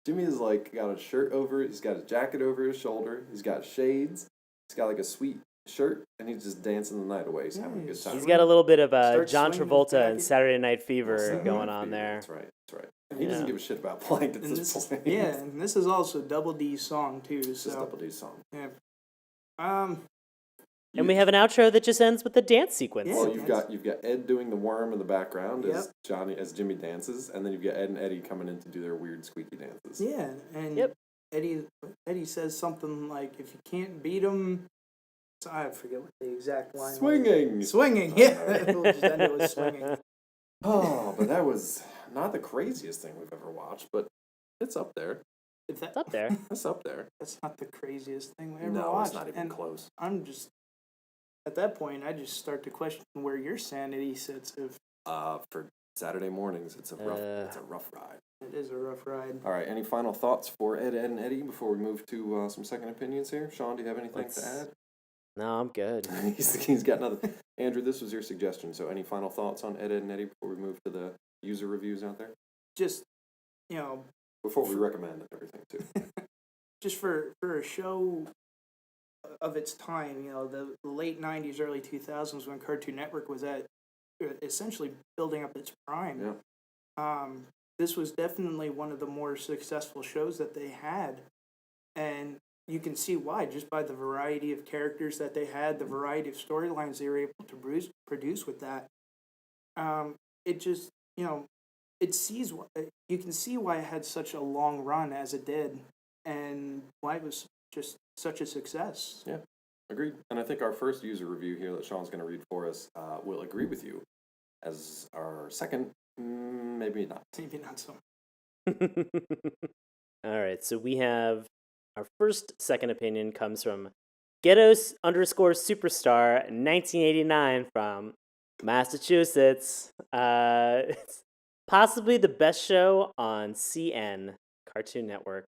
Jimmy is like got a shirt over. He's got a jacket over his shoulder. He's got shades. He's got like a sweet shirt, and he's just dancing the night away. He's having a good time. He's got a little bit of Starts John swinging his Travolta and jacket. Saturday Night Fever Saturday going Night on Fever, there. That's right. That's right. And he Yeah. doesn't give a shit about Plank at And this this, point. yeah, and this is also Double D's song too. It's just So Double D's song. yeah. And we have an outro that just ends with a dance sequence. Yeah. Well, you've got Ed doing the worm in the background Yep. as Jimmy dances, and then you've got Ed and Eddie coming in to do their weird squeaky dances. Yeah, and Yep. Eddie says something like, "If you can't beat him," I forget what the exact line. was. Swinging. Swinging. Yeah, we'll just end it with swinging. Oh, but that was not the craziest thing we've ever watched, but it's up there. If that, It's up there. It's up there. That's not the craziest thing we ever No, watched. it's not even and close. I'm just at that point. I just start to question where your sanity sits. If For Saturday mornings, it's a rough ride. it is a rough ride. All right, any final thoughts for Ed and Eddie before we move to some second opinions here? Sean, do you have anything to add? No, I'm good. He's got nothing. Andrew, this was your suggestion. So, any final thoughts on Ed, Ed, and Eddy before we move to the user reviews out there? Just, you know, Before we recommend everything too. just for a show of its time, you know, the late 90s, early 2000s when Cartoon Network was at essentially building up its prime. Yeah. This was definitely one of the more successful shows that they had. And you can see why, just by the variety of characters that they had, the variety of storylines they were able to produce with that. It just, you know, you can see why it had such a long run as it did, and why it was just such a success. Yeah, agreed. And I think our first user review here that Sean's going to read for us will agree with you. As our second, maybe not. Maybe not so. All right, so we have our first second opinion comes from Ghettos_Superstar 1989 from Massachusetts. It's possibly the best show on CN, Cartoon Network.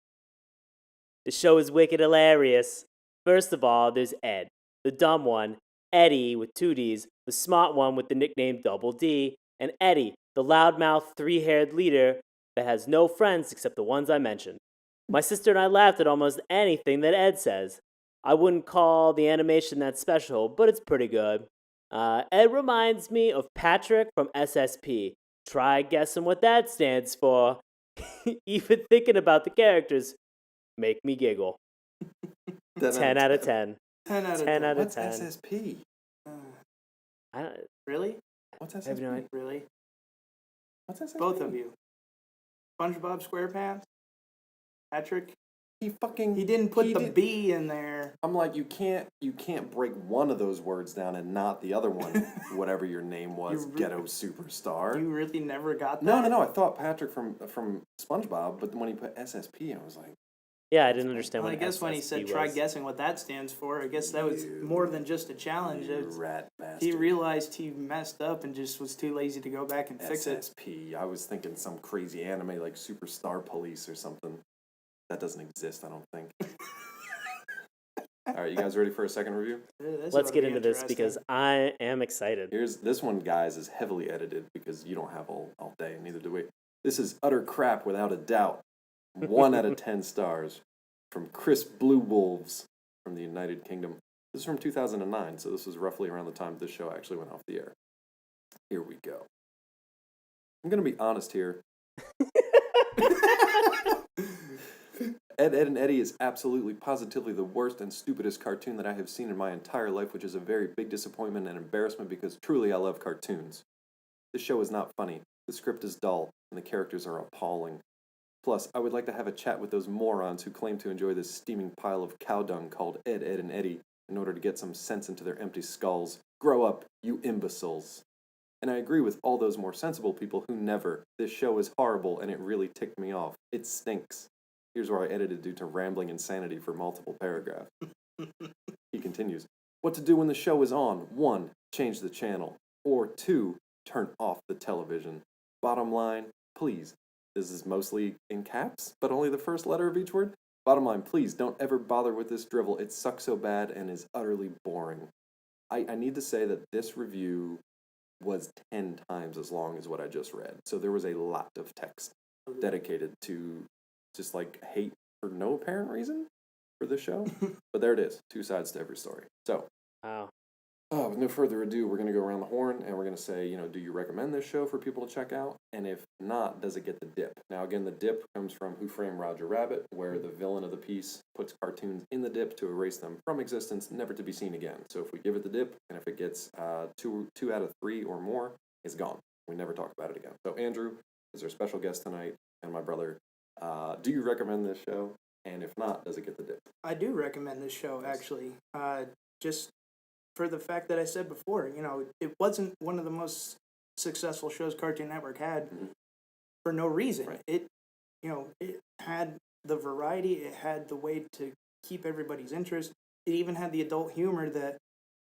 The show is wicked hilarious. First of all, there's Ed, the dumb one, Eddy with two Ds, the smart one with the nickname Double D, and Eddy, the loudmouth three-haired leader that has no friends except the ones I mentioned. My sister and I laughed at almost anything that Ed says. I wouldn't call the animation that special, but it's pretty good. Ed reminds me of Patrick from SSP. Try guessing what that stands for. Even thinking about the characters make me giggle. 10 out of 10. 10 out of 10. 10 out of What's 10. SSP? I don't, Really? What's I have no SSP? idea. Really? What's SSP? Both of you. SpongeBob SquarePants? Patrick? He didn't put the did- B in there. I'm like, you can't break one of those words down and not the other one. Whatever your name was, Ghetto Superstar. You really never got that? No. I thought Patrick from SpongeBob, but when he put SSP, I was like, Yeah, I didn't understand Well, I what guess when he said SSP try was. guessing what that stands for, I guess that was more than just a challenge. you rat bastard. He realized he messed up and just was too lazy to go back and fix it. SSP. I was thinking some crazy anime like Superstar Police or something. That doesn't exist, I don't think. All right, you guys ready for a second review? Let's get into this because I am excited. Here's this one, guys, is heavily edited because you don't have all day, and neither do we. This is utter crap without a doubt. 1 out of 10 stars from Chris Blue Wolves from the United Kingdom. This is from 2009, so this was roughly around the time this show actually went off the air. Here we go. I'm going to be honest here. Ed, Ed, and Eddy is absolutely, positively the worst and stupidest cartoon that I have seen in my entire life, which is a very big disappointment and embarrassment because truly I love cartoons. This show is not funny, the script is dull, and the characters are appalling. Plus, I would like to have a chat with those morons who claim to enjoy this steaming pile of cow dung called Ed, Ed, and Eddy in order to get some sense into their empty skulls. Grow up, you imbeciles. And I agree with all those more sensible people who never. This show is horrible and it really ticked me off. It stinks. Here's where I edited due to rambling insanity for multiple paragraphs. He continues, what to do when the show is on? 1, change the channel. Or 2, turn off the television. Bottom line, please. This is mostly in caps, but only the first letter of each word. Bottom line, please don't ever bother with this drivel. It sucks so bad and is utterly boring. I need to say that this review was 10 times as long as what I just read. So there was a lot of text dedicated to just like hate for no apparent reason for this show. But there it is. 2 sides to every story. So, Wow. with no further ado, we're going to go around the horn and we're going to say, do you recommend this show for people to check out? And if not, does it get the dip? Now, again, the dip comes from Who Framed Roger Rabbit, where the villain of the piece puts cartoons in the dip to erase them from existence, never to be seen again. So if we give it the dip, and if it gets 2 out of 3 or more, it's gone. We never talk about it again. So Andrew is our special guest tonight, and my brother. Do you recommend this show? And if not, does it get the dip? I do recommend this show, actually. Just for the fact that I said before, it wasn't one of the most successful shows Cartoon Network had for no reason. Right. It had the variety, it had the way to keep everybody's interest. It even had the adult humor that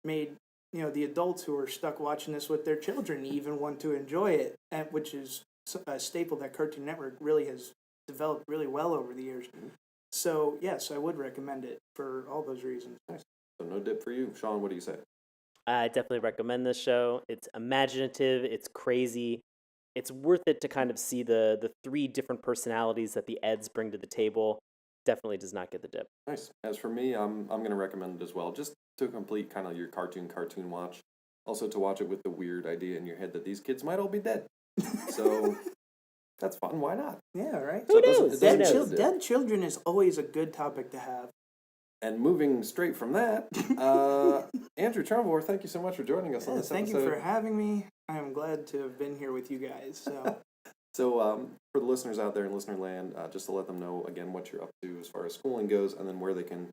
made, the adults who are stuck watching this with their children even want to enjoy it, which is a staple that Cartoon Network really has developed really well over the years. So, yes, I would recommend it for all those reasons. Nice. So no dip for you. Sean, what do you say? I definitely recommend this show. It's imaginative, it's crazy. It's worth it to kind of see the three different personalities that the Eds bring to the table. Definitely does not get the dip. Nice. As for me, I'm going to recommend it as well, just to complete kind of your cartoon watch. Also to watch it with the weird idea in your head that these kids might all be dead. So that's fun. Why not? Yeah, right. Who knows? Dead children is always a good topic to have. And moving straight from that, Andrew Trumbore, thank you so much for joining us on this Thank episode. you for having me. I am glad to have been here with you guys. So for the listeners out there in listener land, just to let them know again what you're up to as far as schooling goes, and then where they can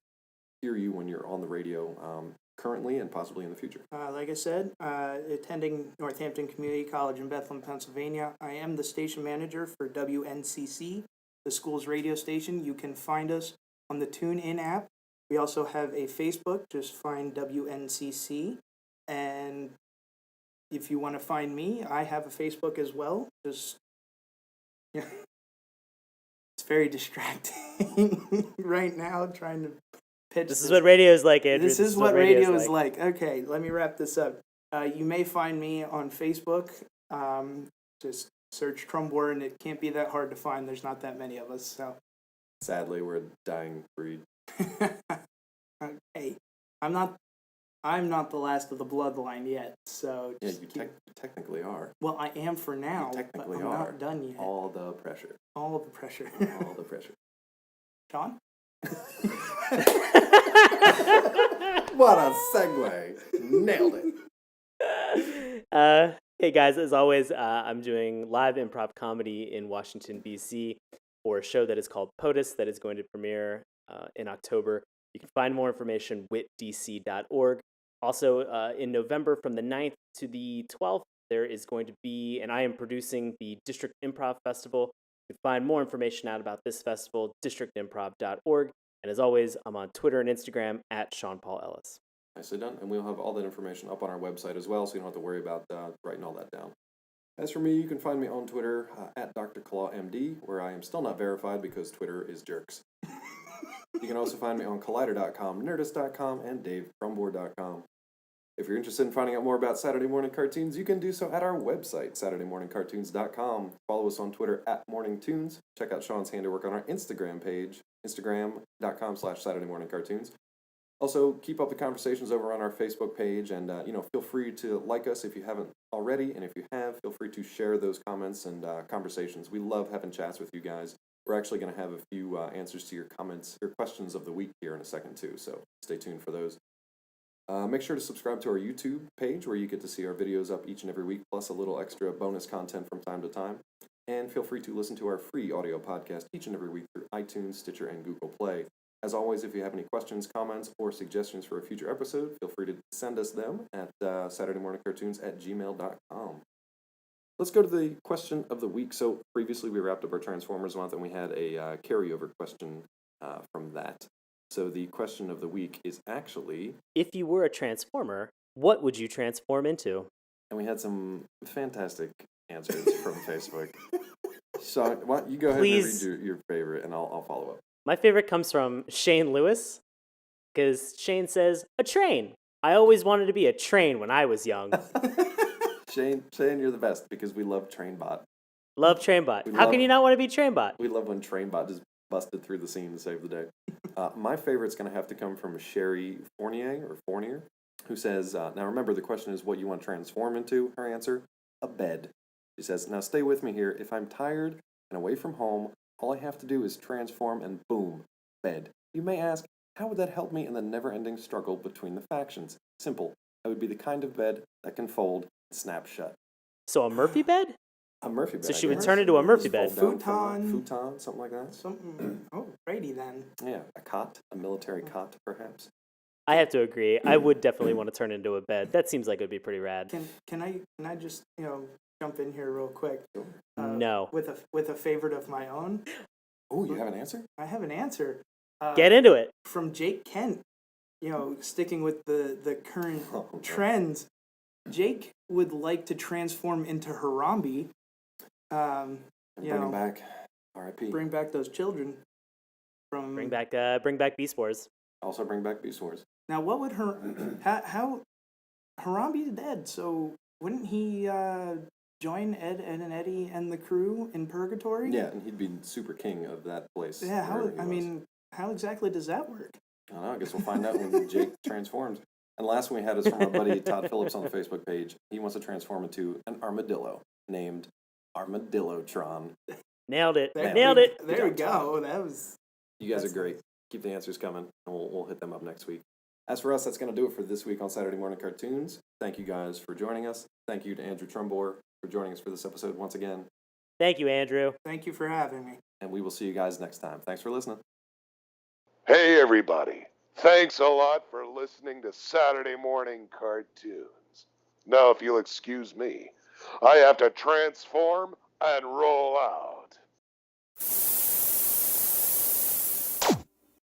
hear you when you're on the radio currently and possibly in the future. Like I said, attending Northampton Community College in Bethlehem, Pennsylvania. I am the station manager for WNCC, the school's radio station. You can find us on the TuneIn app. We also have a Facebook. Just find WNCC. And if you want to find me, I have a Facebook as well. Just, yeah. It's very distracting right now trying to pitch. This is what radio is like, Andrew. This is what radio is like. Okay, let me wrap this up. You may find me on Facebook. Just search Trumbore, and it can't be that hard to find. There's not that many of us. So, Sadly, we're a dying breed. hey, I'm not the last of the bloodline yet. So Yeah, you technically are. well, I am for now. You technically but I'm are. not done yet. All the pressure. All the pressure. All the pressure. Sean. What a segue. Nailed it. Hey guys, as always, I'm doing live improv comedy in Washington, D.C. for a show that is called POTUS that is going to premiere in October. You can find more information witdc.org. Also, in November from the 9th to the 12th, there is going to be, and I am producing the District Improv Festival. You can find more information out about this festival, districtimprov.org. And as always, I'm on Twitter and Instagram at Sean Paul Ellis. Nicely done. And we'll have all that information up on our website as well, so you don't have to worry about writing all that down. As for me, you can find me on Twitter at Dr. Claw MD, where I am still not verified because Twitter is jerks. You can also find me on Collider.com, Nerdist.com, and DaveTrumbore.com. If you're interested in finding out more about Saturday morning cartoons, you can do so at our website, SaturdayMorningCartoons.com. Follow us on Twitter at MorningTunes. Check out Sean's handiwork on our Instagram page, Instagram.com/SaturdayMorningCartoons. Also, keep up the conversations over on our Facebook page, and feel free to like us if you haven't already, and if you have, feel free to share those comments and conversations. We love having chats with you guys. We're actually going to have a few answers to your comments, your questions of the week here in a second too, so stay tuned for those. Make sure to subscribe to our YouTube page where you get to see our videos up each and every week, plus a little extra bonus content from time to time. And feel free to listen to our free audio podcast each and every week through iTunes, Stitcher, and Google Play. As always, if you have any questions, comments, or suggestions for a future episode, feel free to send us them at SaturdayMorningCartoons@gmail.com. Let's go to the question of the week. So previously we wrapped up our Transformers month, and we had a carryover question from that. So the question of the week is actually, If you were a Transformer, what would you transform into? and we had some fantastic answers from Facebook. So why don't you go ahead Please. and read your favorite, and I'll follow up. My favorite comes from Shane Lewis, because Shane says, a train. I always wanted to be a train when I was young. Shane, you're the best because we love Trainbot. Love Trainbot. How can you not want to be Trainbot? We love when Trainbot just busted through the scene to save the day. My favorite's going to have to come from Sherry Fournier, who says, now remember the question is what you want to transform into. Her answer, a bed. She says, now stay with me here. If I'm tired and away from home, all I have to do is transform and boom, bed. You may ask, how would that help me in the never-ending struggle between the factions? Simple. I would be the kind of bed that can fold and snap shut. So a Murphy bed? A Murphy bed. So she I would guess. turn into a Murphy bed. Fold down from a Futon. futon, something like that. Something. Oh, righty then. Yeah, a cot, a military cot, perhaps. I have to agree. I would definitely want to turn into a bed. That seems like it would be pretty rad. Can I just jump in here real quick? No. With a favorite of my own. Oh, you have an answer? I have an answer. Get into it. From Jake Kent. Sticking with the current Okay. trends. Jake would like to transform into Harambe. And bring him back. R.I.P. Bring back those children. From Bring back Beast Wars. Also bring back Beast Wars. Now, what would how Harambe's dead, so wouldn't he join Ed and Eddy and the crew in Purgatory? Yeah, and he'd be super king of that place. Yeah, wherever he was. how exactly does that work? I don't know. I guess we'll find out when Jake transforms. And last one we had is from our buddy Todd Phillips on the Facebook page. He wants to transform into an armadillo named Armadillotron. Nailed it. There Nailed it. There we go. That was. You guys are great. Keep the answers coming, and we'll hit them up next week. As for us, that's going to do it for this week on Saturday Morning Cartoons. Thank you guys for joining us. Thank you to Andrew Trumbore for joining us for this episode once again. Thank you, Andrew. Thank you for having me. And we will see you guys next time. Thanks for listening. Hey, everybody. Thanks a lot for listening to Saturday Morning Cartoons. Now, if you'll excuse me, I have to transform and roll out.